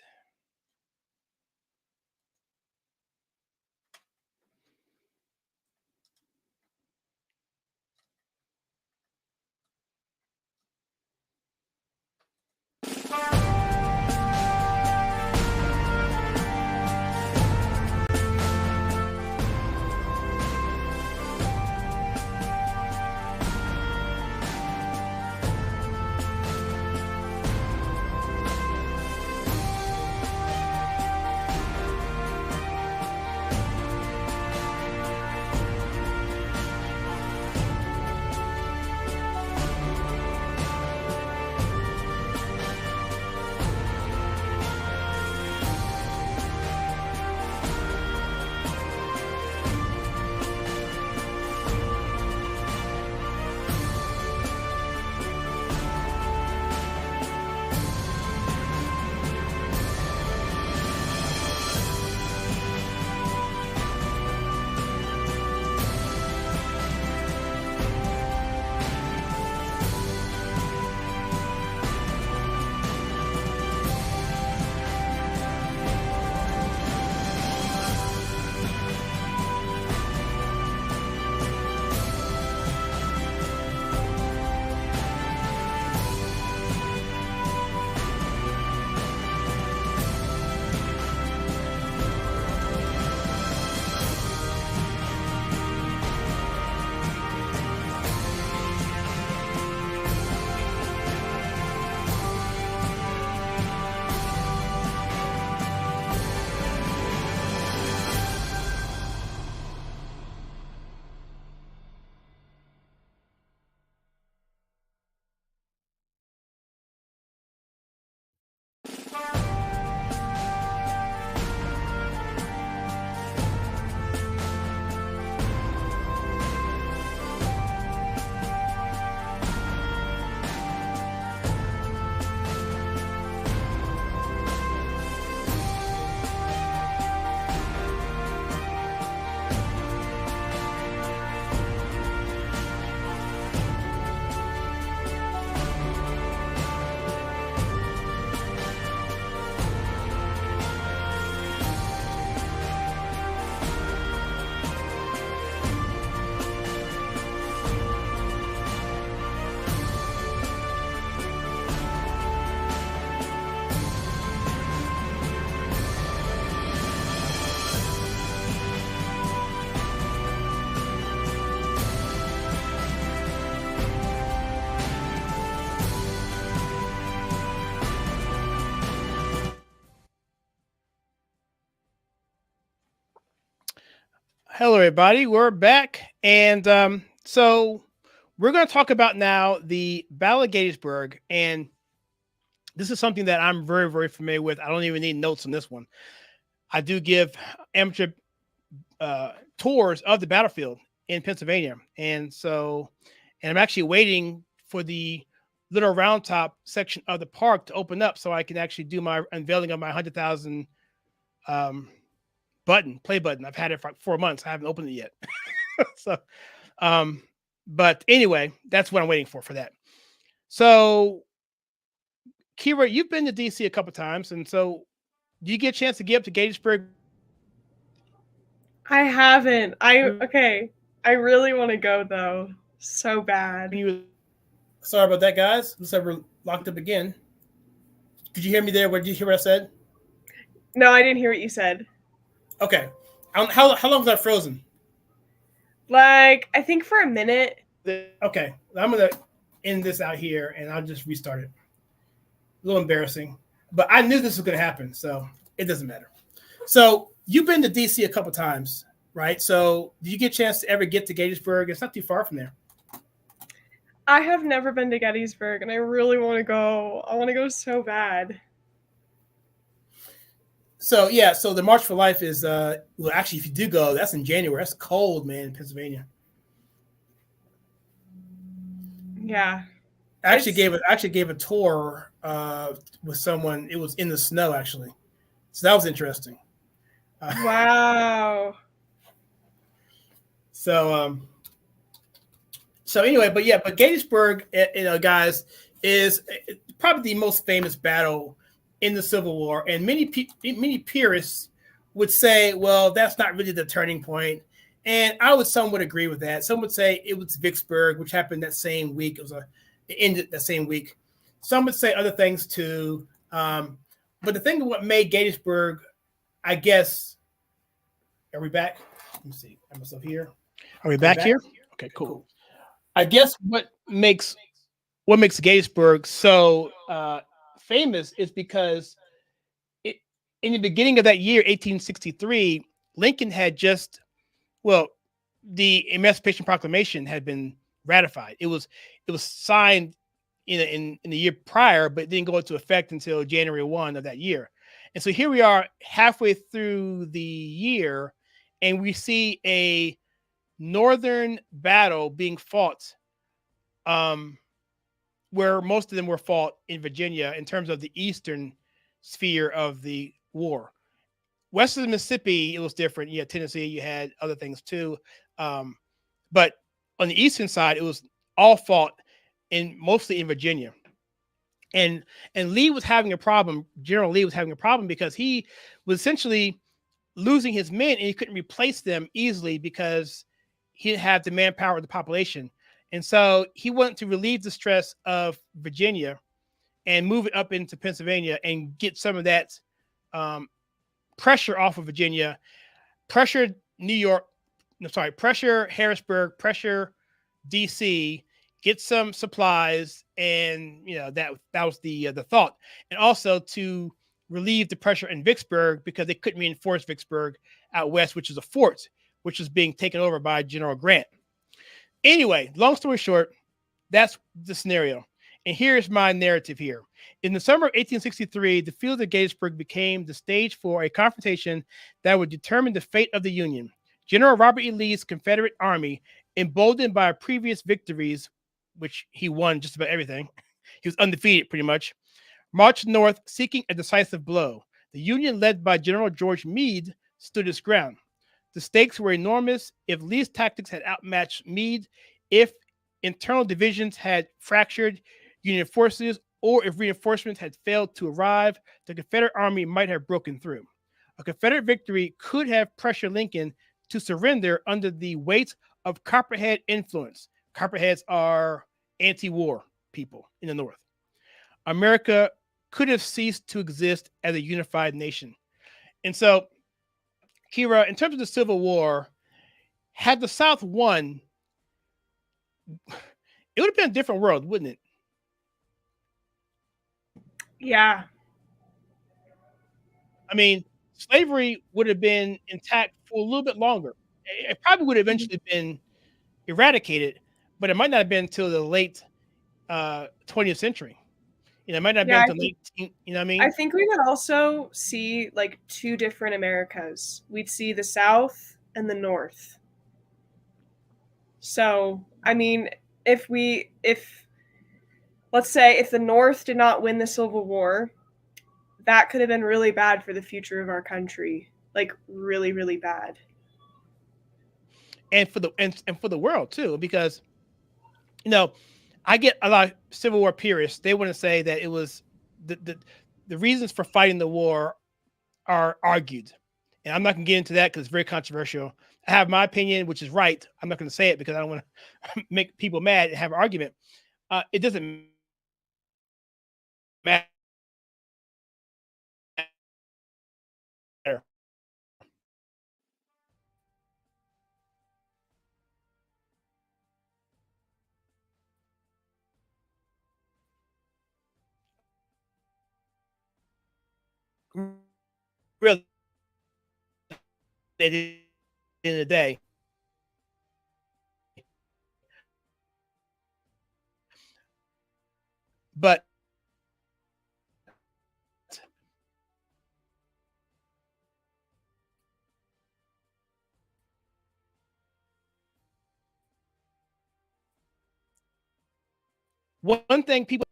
Hello, everybody. We're back. And so we're going to talk about now the Battle of Gettysburg. And this is something that I'm very, very familiar with. I don't even need notes on this one. I do give amateur tours of the battlefield in Pennsylvania. And I'm actually waiting for the Little Round Top section of the park to open up so I can actually do my unveiling of my 100,000 play button. I've had it for 4 months. I haven't opened it yet. But anyway, that's what I'm waiting for that. So, Kira, you've been to DC a couple times, and so do you get a chance to get up to Gettysburg? I haven't. I really want to go though, so bad. Sorry about that, guys. Looks like we're locked up again. Could you hear me there? Did you hear what I said? No, I didn't hear what you said. Okay. How long was I frozen? Like, I think for a minute. Okay. I'm going to end this out here, and I'll just restart it. A little embarrassing. But I knew this was going to happen, so it doesn't matter. So you've been to D.C. a couple times, right? So did you get a chance to ever get to Gettysburg? It's not too far from there. I have never been to Gettysburg, and I really want to go. I want to go so bad. So, so the March for Life is, well, actually, if you do go, that's in January. That's cold, man, in Pennsylvania. Yeah. I actually gave a tour with someone. It was in the snow, actually. So that was interesting. Wow. So anyway, but Gettysburg, guys, is probably the most famous battle in the Civil War, and many purists would say, well, that's not really the turning point. And some would agree with that. Some would say it was Vicksburg, which happened that same week. It ended that same week. Some would say other things too. But the thing of what made Gettysburg, I guess, are we back? Let me see. I'm myself here. Are we back here? Okay, cool. I guess what makes Gettysburg so famous is because in the beginning of that year, 1863, Lincoln had the Emancipation Proclamation had been ratified. It was signed in the year prior, but it didn't go into effect until January 1 of that year. And so here we are halfway through the year, and we see a northern battle being fought, where most of them were fought in Virginia in terms of the eastern sphere of the war. West of the Mississippi, it was different. You had Tennessee, you had other things too. But on the eastern side, it was all fought mostly in Virginia. And Lee was having a problem. General Lee was having a problem because he was essentially losing his men, and he couldn't replace them easily because he didn't have the manpower of the population. And so he wanted to relieve the stress of Virginia and move it up into Pennsylvania and get some of that pressure off of Virginia, pressure Harrisburg, pressure DC, get some supplies, and that was the thought, and also to relieve the pressure in Vicksburg because they couldn't reinforce Vicksburg out west, which is a fort, which was being taken over by General Grant. Anyway, long story short, that's the scenario. And here's my narrative here. In the summer of 1863, the field of Gettysburg became the stage for a confrontation that would determine the fate of the Union. General Robert E. Lee's Confederate Army, emboldened by previous victories, which he won just about everything, he was undefeated pretty much, marched north seeking a decisive blow. The Union, led by General George Meade, stood its ground. The stakes were enormous. If Lee's tactics had outmatched Meade, if internal divisions had fractured Union forces, or if reinforcements had failed to arrive, the Confederate Army might have broken through. A Confederate victory could have pressured Lincoln to surrender under the weight of Copperhead influence. Copperheads are anti-war people in the North. America could have ceased to exist as a unified nation. And so, Kira, in terms of the Civil War, had the South won, it would have been a different world, wouldn't it? Yeah. I mean, slavery would have been intact for a little bit longer. It probably would have eventually been eradicated, but it might not have been until the late 20th century. It might not have been until late, you know what I mean? I think we would also see like two different Americas. We'd see the South and the North. So, I mean, if let's say if the North did not win the Civil War, that could have been really bad for the future of our country. Like really, really bad. And for the world too, because I get a lot of Civil War purists. They want to say that it was the reasons for fighting the war are argued, and I'm not going to get into that because it's very controversial. I have my opinion, which is right. I'm not going to say it because I don't want to make people mad and have an argument. It doesn't matter. Really, at the end of the day, but one thing people.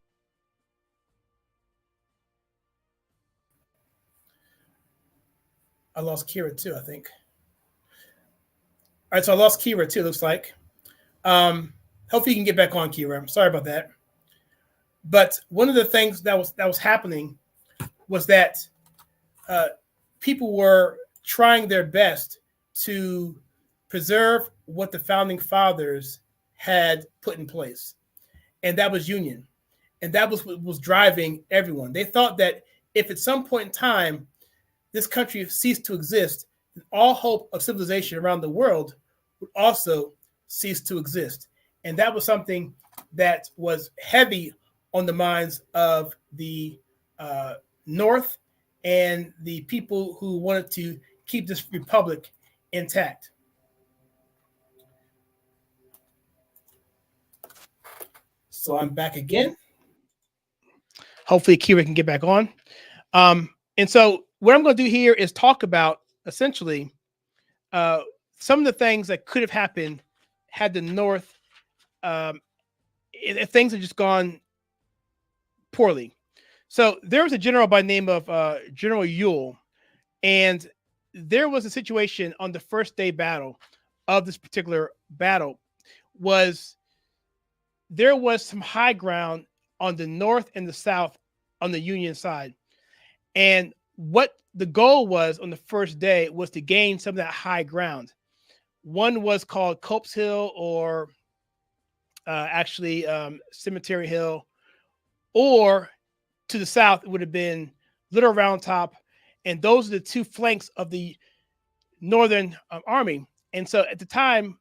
I lost Kira too, I think. All right, so I lost Kira too, looks like. Hopefully you can get back on, Kira. I'm sorry about that. But one of the things that was happening was that people were trying their best to preserve what the founding fathers had put in place, and that was union. And that was what was driving everyone. They thought that if at some point in time this country ceased to exist, then all hope of civilization around the world would also cease to exist. And that was something that was heavy on the minds of the North and the people who wanted to keep this republic intact. So I'm back again. Hopefully Kira can get back on. And so what I'm going to do here is talk about essentially some of the things that could have happened had the North, if things had just gone poorly. So there was a general by the name of General Ewell, and there was a situation on the first day battle of this particular battle there was some high ground on the North and the South on the Union side. And what the goal was on the first day was to gain some of that high ground. One was called Culp's Hill, or Cemetery Hill, or to the south, it would have been Little Round Top. And those are the two flanks of the Northern Army. And so at the time,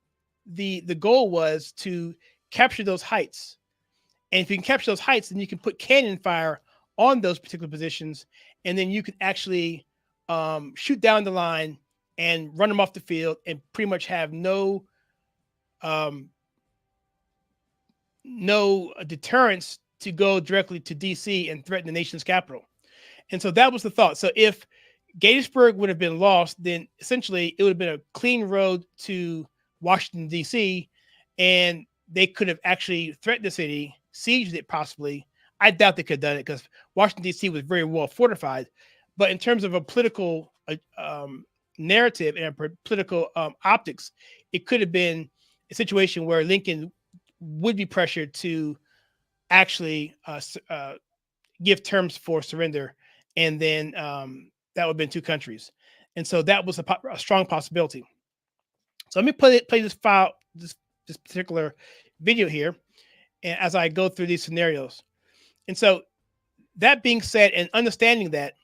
the goal was to capture those heights. And if you can capture those heights, then you can put cannon fire on those particular positions. And then you can actually shoot down the line and run them off the field and pretty much have no deterrence to go directly to DC and threaten the nation's capital. And so that was the thought. So if Gettysburg would have been lost, then essentially it would have been a clean road to Washington, DC, and they could have actually threatened the city, sieged it possibly. I doubt they could have done it because Washington, D.C. was very well fortified. But in terms of a political narrative and a political optics, it could have been a situation where Lincoln would be pressured to actually give terms for surrender. And then that would have been two countries. And so that was a strong possibility. So let me play this file, this particular video here, and as I go through these scenarios. And so that being said, and understanding that,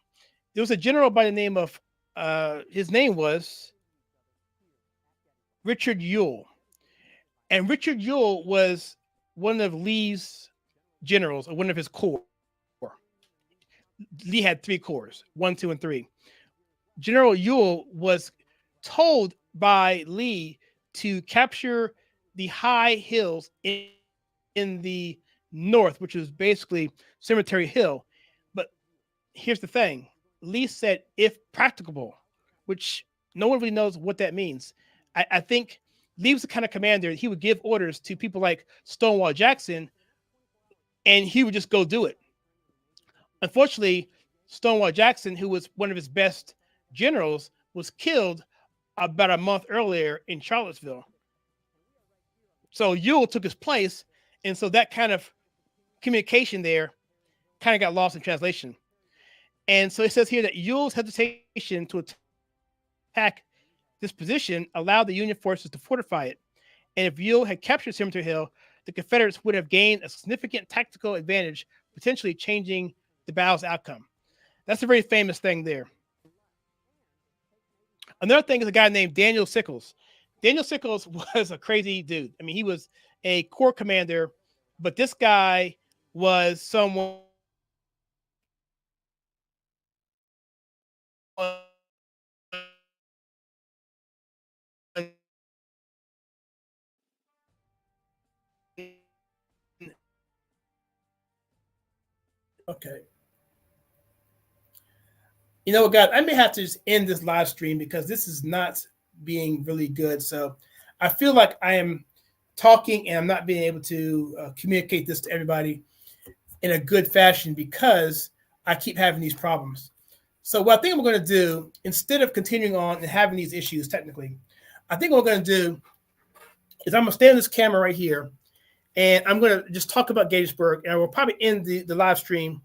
there was a general by the name of, his name was Richard Ewell. And Richard Ewell was one of Lee's generals, or one of his corps. Lee had 3 corps, 1, 2, and 3. General Ewell was told by Lee to capture the high hills in the north, which was basically Cemetery Hill. But here's the thing. Lee said, if practicable, which no one really knows what that means. I think Lee was the kind of commander, he would give orders to people like Stonewall Jackson, and he would just go do it. Unfortunately, Stonewall Jackson, who was one of his best generals, was killed about a month earlier in Charlottesville. So Ewell took his place, and so that kind of communication there kind of got lost in translation. And so it says here that Ewell's hesitation to attack this position allowed the Union forces to fortify it. And if Ewell had captured Cemetery Hill, the Confederates would have gained a significant tactical advantage, potentially changing the battle's outcome. That's a very famous thing there. Another thing is a guy named Daniel Sickles. Daniel Sickles was a crazy dude. I mean, he was a corps commander, but this guy was someone okay. You know what, guys? I may have to just end this live stream because this is not being really good. So I feel like I am talking and I'm not being able to communicate this to everybody in a good fashion because I keep having these problems. So what I think I'm going to do, instead of continuing on and having these issues technically, I think what I'm going to do is I'm going to stand this camera right here, and I'm going to just talk about Gettysburg, and I will probably end the live stream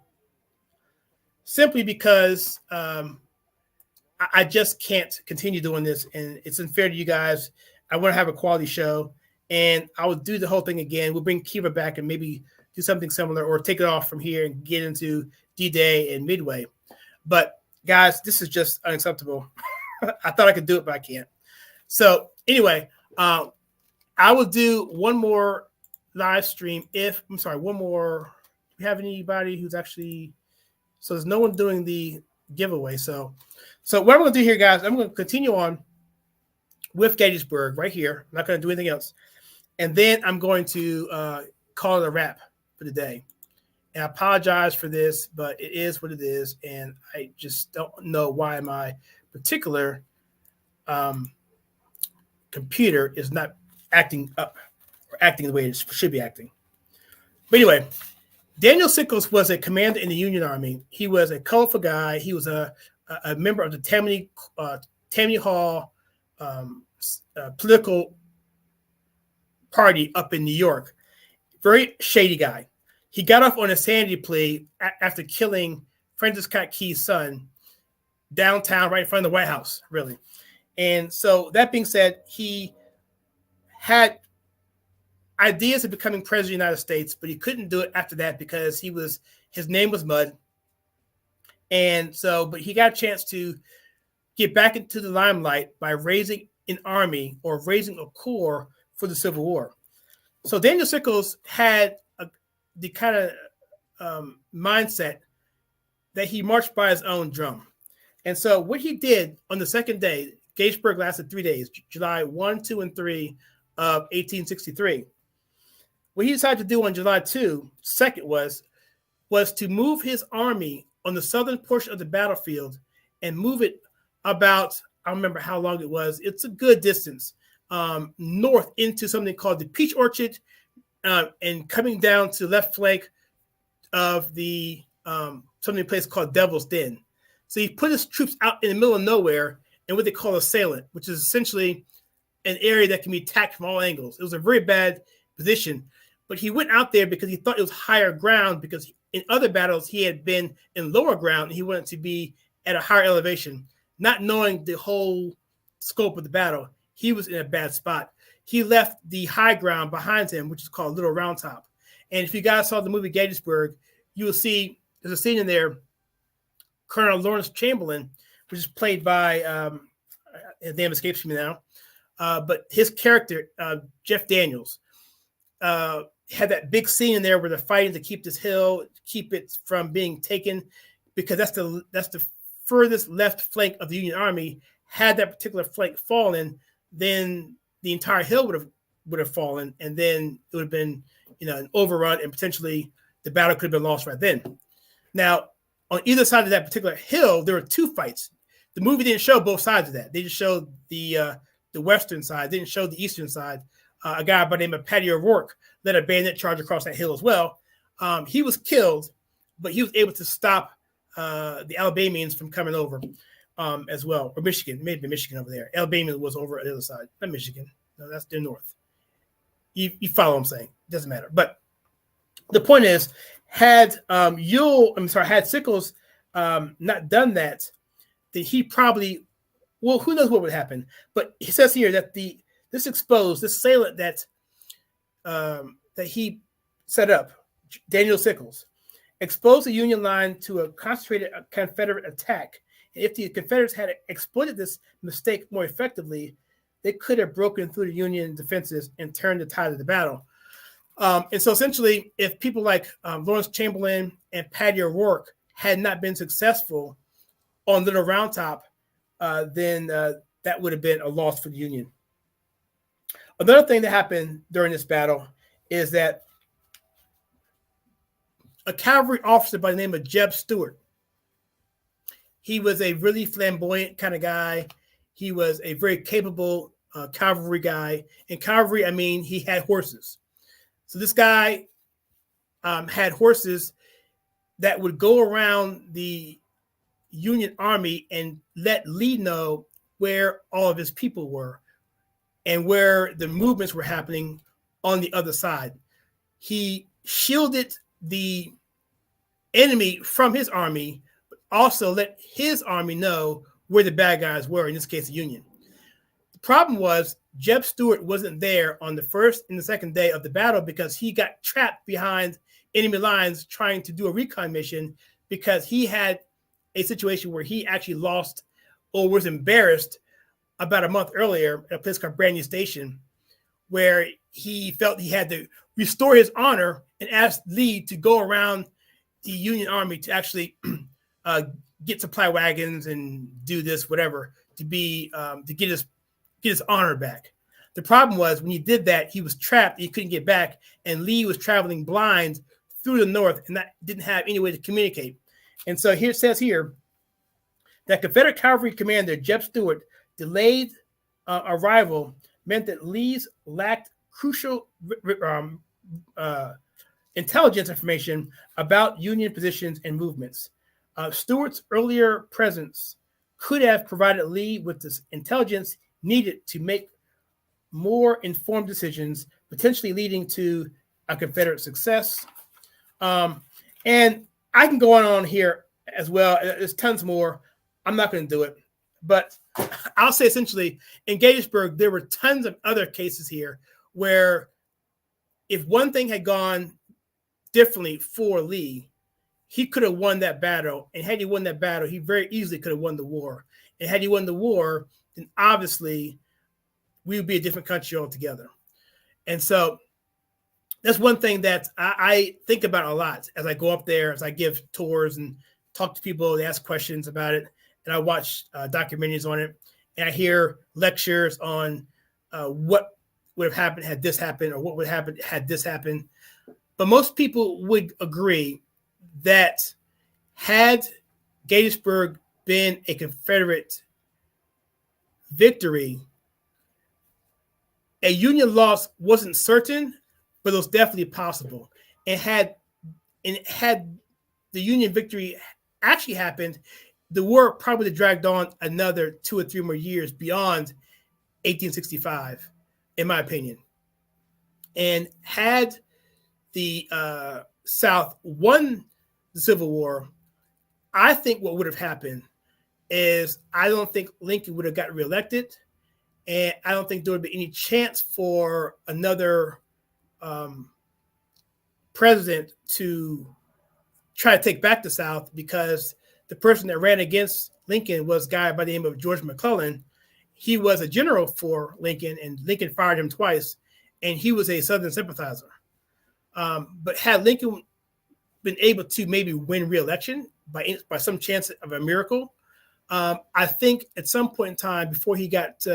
simply because I just can't continue doing this, and it's unfair to you guys. I want to have a quality show, and I will do the whole thing again. We'll bring Kiva back and maybe do something similar or take it off from here and get into D-Day and Midway. But guys, this is just unacceptable. I thought I could do it, but I can't. So anyway, I will do one more live stream. One more. Do we have anybody who's actually? So there's no one doing the giveaway. So what I'm going to do here, guys, I'm going to continue on with Gettysburg right here. I'm not going to do anything else, and then I'm going to call it a wrap for the day. And I apologize for this, but it is what it is, and I just don't know why my particular computer is not acting up or acting the way it should be acting. But anyway, Daniel Sickles was a commander in the Union Army. He was a colorful guy. He was a member of the Tammany Hall political party up in New York. Very shady guy. He got off on a sanity plea after killing Francis Scott Key's son downtown, right in front of the White House, really. And so that being said, he had ideas of becoming president of the United States, but he couldn't do it after that because his name was mud. And so, but he got a chance to get back into the limelight by raising an army or raising a corps for the Civil War. So Daniel Sickles had the kind of mindset that he marched by his own drum. And so what he did on the second day, Gettysburg lasted 3 days, July 1, 2, and 3 of 1863. What he decided to do on July 2nd was to move his army on the southern portion of the battlefield and move it about, I don't remember how long it was. It's a good distance north into something called the Peach Orchard, and coming down to the left flank of the something place called Devil's Den. So he put his troops out in the middle of nowhere in what they call a salient, which is essentially an area that can be attacked from all angles. It was a very bad position, but he went out there because he thought it was higher ground, because in other battles he had been in lower ground and he wanted to be at a higher elevation. Not knowing the whole scope of the battle, he was in a bad spot. He left the high ground behind him, which is called Little Round Top. And if you guys saw the movie Gettysburg, you will see there's a scene in there, Colonel Lawrence Chamberlain, which is played by, his name escapes me now, but his character, Jeff Daniels, had that big scene in there where they're fighting to keep this hill, keep it from being taken, because that's the furthest left flank of the Union Army. Had that particular flank fallen, then the entire hill would have fallen, and then it would have been, an overrun, and potentially the battle could have been lost right then. Now, on either side of that particular hill, there were two fights. The movie didn't show both sides of that. They just showed the western side. They didn't show the eastern side. A guy by the name of Patty O'Rourke led a bayonet charge across that hill as well. He was killed, but he was able to stop the Alabamians from coming over as well, or Michigan, maybe Michigan over there. Alabama was over at the other side, not Michigan. No, that's the north. You follow what I'm saying? Doesn't matter. But the point is, had Sickles not done that, then he probably, well, who knows what would happen. But he says here that this assailant that he set up, Daniel Sickles, exposed the Union line to a concentrated Confederate attack. And if the Confederates had exploited this mistake more effectively, they could have broken through the Union defenses and turned the tide of the battle. And so essentially, if people like Lawrence Chamberlain and Patty O'Rourke had not been successful on Little Round Top, then that would have been a loss for the Union. Another thing that happened during this battle is that a cavalry officer by the name of Jeb Stuart, he was a really flamboyant kind of guy. He was a very capable cavalry guy. And cavalry, I mean, he had horses. So this guy had horses that would go around the Union Army and let Lee know where all of his people were and where the movements were happening on the other side. He shielded the enemy from his army, but also let his army know where the bad guys were, in this case, the Union. The problem was Jeb Stuart wasn't there on the first and the second day of the battle because he got trapped behind enemy lines trying to do a recon mission because he had a situation where he actually lost or was embarrassed about a month earlier at a place called Brand New Station, where he felt he had to restore his honor and asked Lee to go around the Union Army to actually get supply wagons and do this, whatever, to get his honor back. The problem was when he did that, he was trapped. He couldn't get back, and Lee was traveling blind through the north, and that didn't have any way to communicate. And so here it says here that Confederate Cavalry Commander Jeb Stuart delayed arrival meant that Lee's lacked crucial intelligence information about Union positions and movements. Stuart's earlier presence could have provided Lee with this intelligence needed to make more informed decisions, potentially leading to a Confederate success. And I can go on here as well. There's tons more. I'm not going to do it. But I'll say essentially, in Gettysburg, there were tons of other cases here where if one thing had gone differently for Lee, he could have won that battle. And had he won that battle, he very easily could have won the war. And had he won the war, then obviously we would be a different country altogether. And so that's one thing that I think about a lot as I go up there, as I give tours and talk to people, they ask questions about it. And I watch documentaries on it. And I hear lectures on what would have happened had this happened, or what would happen had this happened. But most people would agree that had Gettysburg been a Confederate victory, a Union loss wasn't certain, but it was definitely possible. And had the Union victory actually happened, the war probably dragged on another 2 or 3 more years beyond 1865, in my opinion. And had the South won the Civil War, I think what would have happened is I don't think Lincoln would have got reelected, and I don't think there would be any chance for another president to try to take back the South, because the person that ran against Lincoln was a guy by the name of George McClellan. He was a general for Lincoln, and Lincoln fired him twice, and he was a Southern sympathizer. But had Lincoln been able to maybe win re-election by some chance of a miracle, I think at some point in time before he got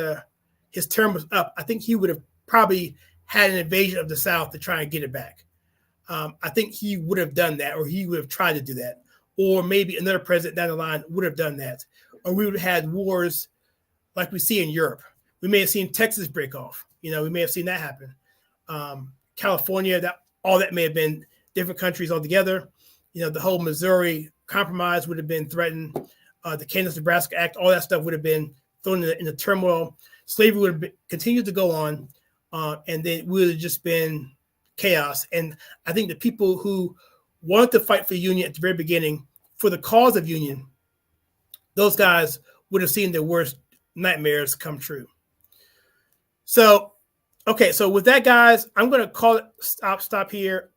his term was up, I think he would have probably had an invasion of the South to try and get it back. I think he would have done that, or he would have tried to do that. Or maybe another president down the line would have done that. Or we would have had wars like we see in Europe. We may have seen Texas break off. We may have seen that happen. California, that may have been different countries altogether. The whole Missouri Compromise would have been threatened. The Kansas-Nebraska Act, all that stuff would have been thrown in the turmoil. Slavery would have continued to go on, and then it would have just been chaos. And I think the people who wanted to fight for Union at the very beginning, for the cause of Union, those guys would have seen their worst nightmares come true. So, okay, so with that, guys, I'm going to call it stop here,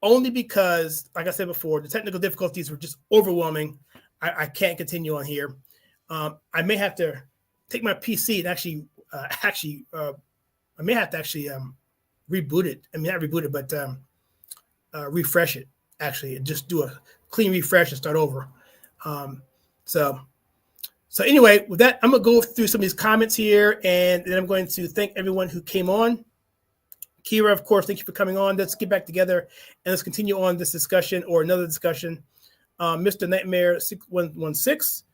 only because, like I said before, the technical difficulties were just overwhelming. I can't continue on here. I may have to take my PC and actually I may have to actually reboot it. I mean, not reboot it, but refresh it. Actually, just do a clean refresh and start over. So anyway, with that, I'm going to go through some of these comments here, and then I'm going to thank everyone who came on. Kira, of course, thank you for coming on. Let's get back together and let's continue on this discussion or another discussion. Mr. Nightmare 6116,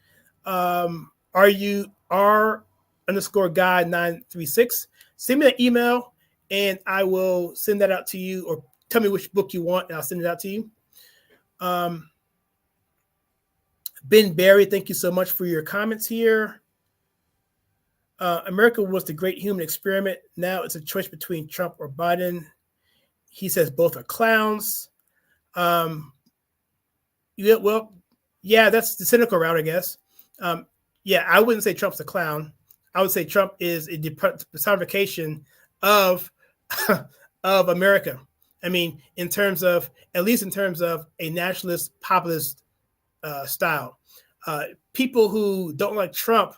are you R_guy936? Send me an email and I will send that out to you, or tell me which book you want and I'll send it out to you. Ben Barry, thank you so much for your comments here. America was the great human experiment. Now it's a choice between Trump or Biden. He says both are clowns. Yeah, that's the cynical route, I guess. Yeah, I wouldn't say Trump's a clown. I would say Trump is a personification of of America. I mean, at least in terms of a nationalist, populist style. People who don't like Trump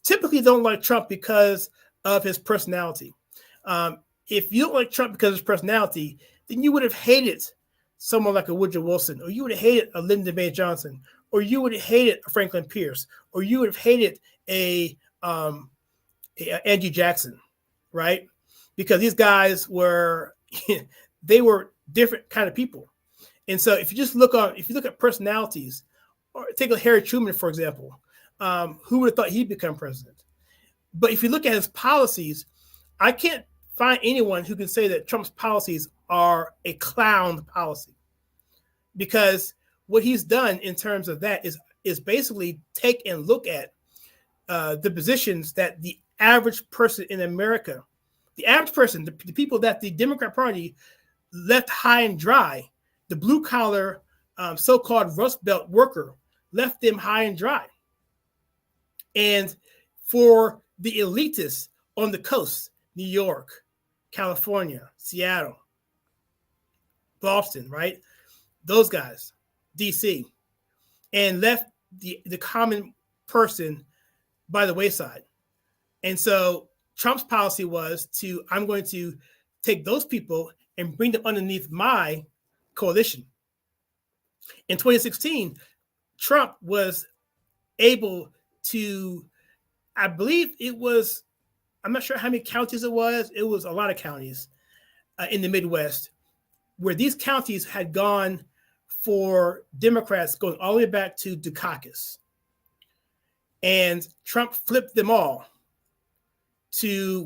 typically don't like Trump because of his personality. If you don't like Trump because of his personality, then you would have hated someone like a Woodrow Wilson, or you would have hated a Lyndon B. Johnson, or you would have hated a Franklin Pierce, or you would have hated a Andrew Jackson, right? Because these guys were they were different kind of people. And so if you look at personalities, or take a Harry Truman, for example, who would have thought he'd become president? But if you look at his policies, I can't find anyone who can say that Trump's policies are a clown policy, because what he's done in terms of that is basically take and look at the positions that the average person in America, the average person, the people that the Democrat Party left high and dry, the blue collar so-called Rust Belt worker left them high and dry. And for the elitists on the coast, New York, California, Seattle, Boston, right? Those guys, DC, and left the common person by the wayside. And so Trump's policy was I'm going to take those people and bring them underneath my coalition. In 2016, Trump was able to, I believe it was, I'm not sure how many counties it was a lot of counties in the Midwest, where these counties had gone for Democrats going all the way back to Dukakis. And Trump flipped them all to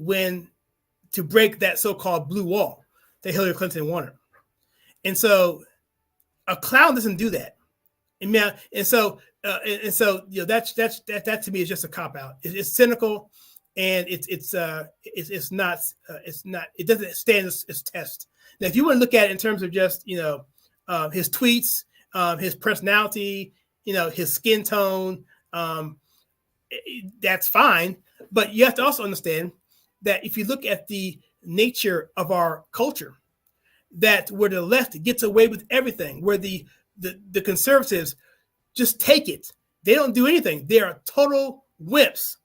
break that so-called blue wall that Hillary Clinton wanted. And so a clown doesn't do that. And so that to me is just a cop out. It's cynical, and it doesn't stand its test. Now, if you want to look at it in terms of just his tweets, his personality, his skin tone, that's fine. But you have to also understand that if you look at the nature of our culture, that where the left gets away with everything, where the conservatives just take it, they don't do anything. They are total wimps.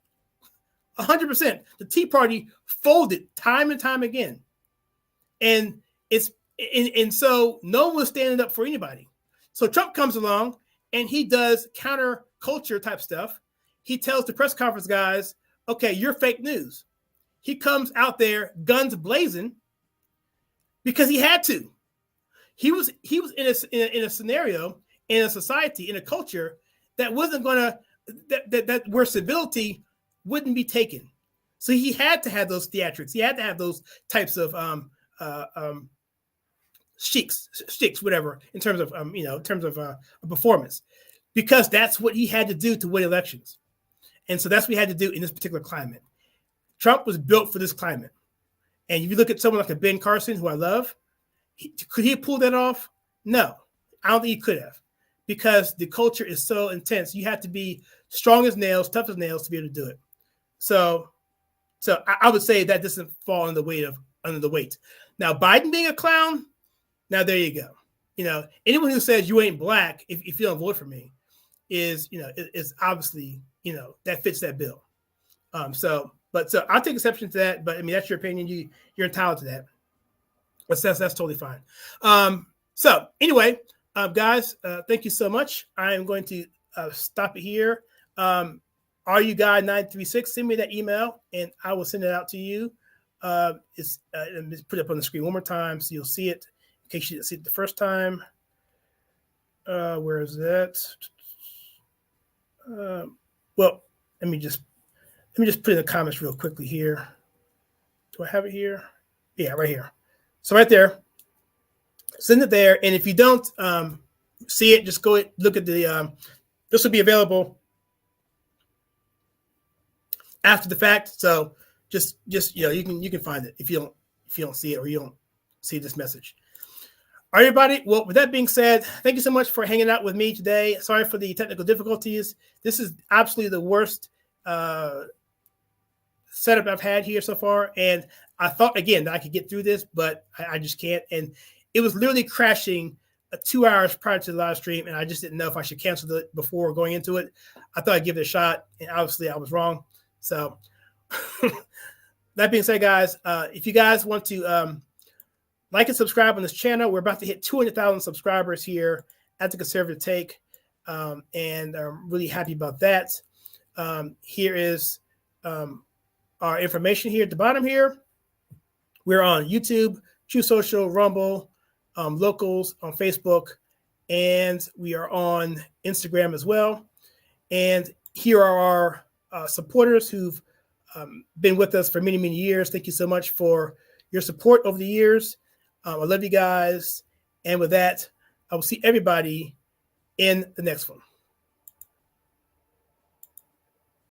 100%. The Tea Party folded time and time again, and so no one was standing up for anybody. So Trump comes along and he does counter culture type stuff. He tells the press conference guys, "Okay, you're fake news." He comes out there guns blazing because he had to. He was in a scenario, in a society, in a culture that wasn't going to where civility wouldn't be taken. So he had to have those theatrics. He had to have those types of shticks, whatever, in terms of a performance, because that's what he had to do to win elections. And so that's what he had to do in this particular climate. Trump was built for this climate. And if you look at someone like a Ben Carson, who I love, could he pull that off? No, I don't think he could have, because the culture is so intense. You have to be strong as nails, tough as nails to be able to do it. So I would say that doesn't fall under the weight. Now, Biden being a clown, now there you go. Anyone who says you ain't black if you don't vote for me is obviously, that fits that bill. So I'll take exception to that. But I mean, that's your opinion. You're entitled to that. But that's totally fine. So anyway, guys, thank you so much. I am going to stop it here. RUGuy936, send me that email and I will send it out to you. Let me put it up on the screen one more time so you'll see it in case you didn't see it the first time. Where is that? Well, let me just put it in the comments real quickly here. Do I have it here? Yeah, right here. So right there, send it there. And if you don't see it, just go look at the This will be available after the fact. So just you can find it if you don't see it or you don't see this message. All right, everybody. Well, with that being said, thank you so much for hanging out with me today. Sorry for the technical difficulties. This is absolutely the worst setup I've had here so far. And I thought, again, that I could get through this, but I just can't. And it was literally crashing 2 hours prior to the live stream, and I just didn't know if I should cancel it before going into it. I thought I'd give it a shot, and obviously I was wrong. So that being said, guys, if you guys want to like and subscribe on this channel. We're about to hit 200,000 subscribers here at The Conservative Take, and I'm really happy about that. Here is our information here at the bottom here. We're on YouTube, True Social, Rumble, Locals on Facebook, and we are on Instagram as well. And here are our supporters who've been with us for many, many years. Thank you so much for your support over the years. I love you guys. And with that, I will see everybody in the next one.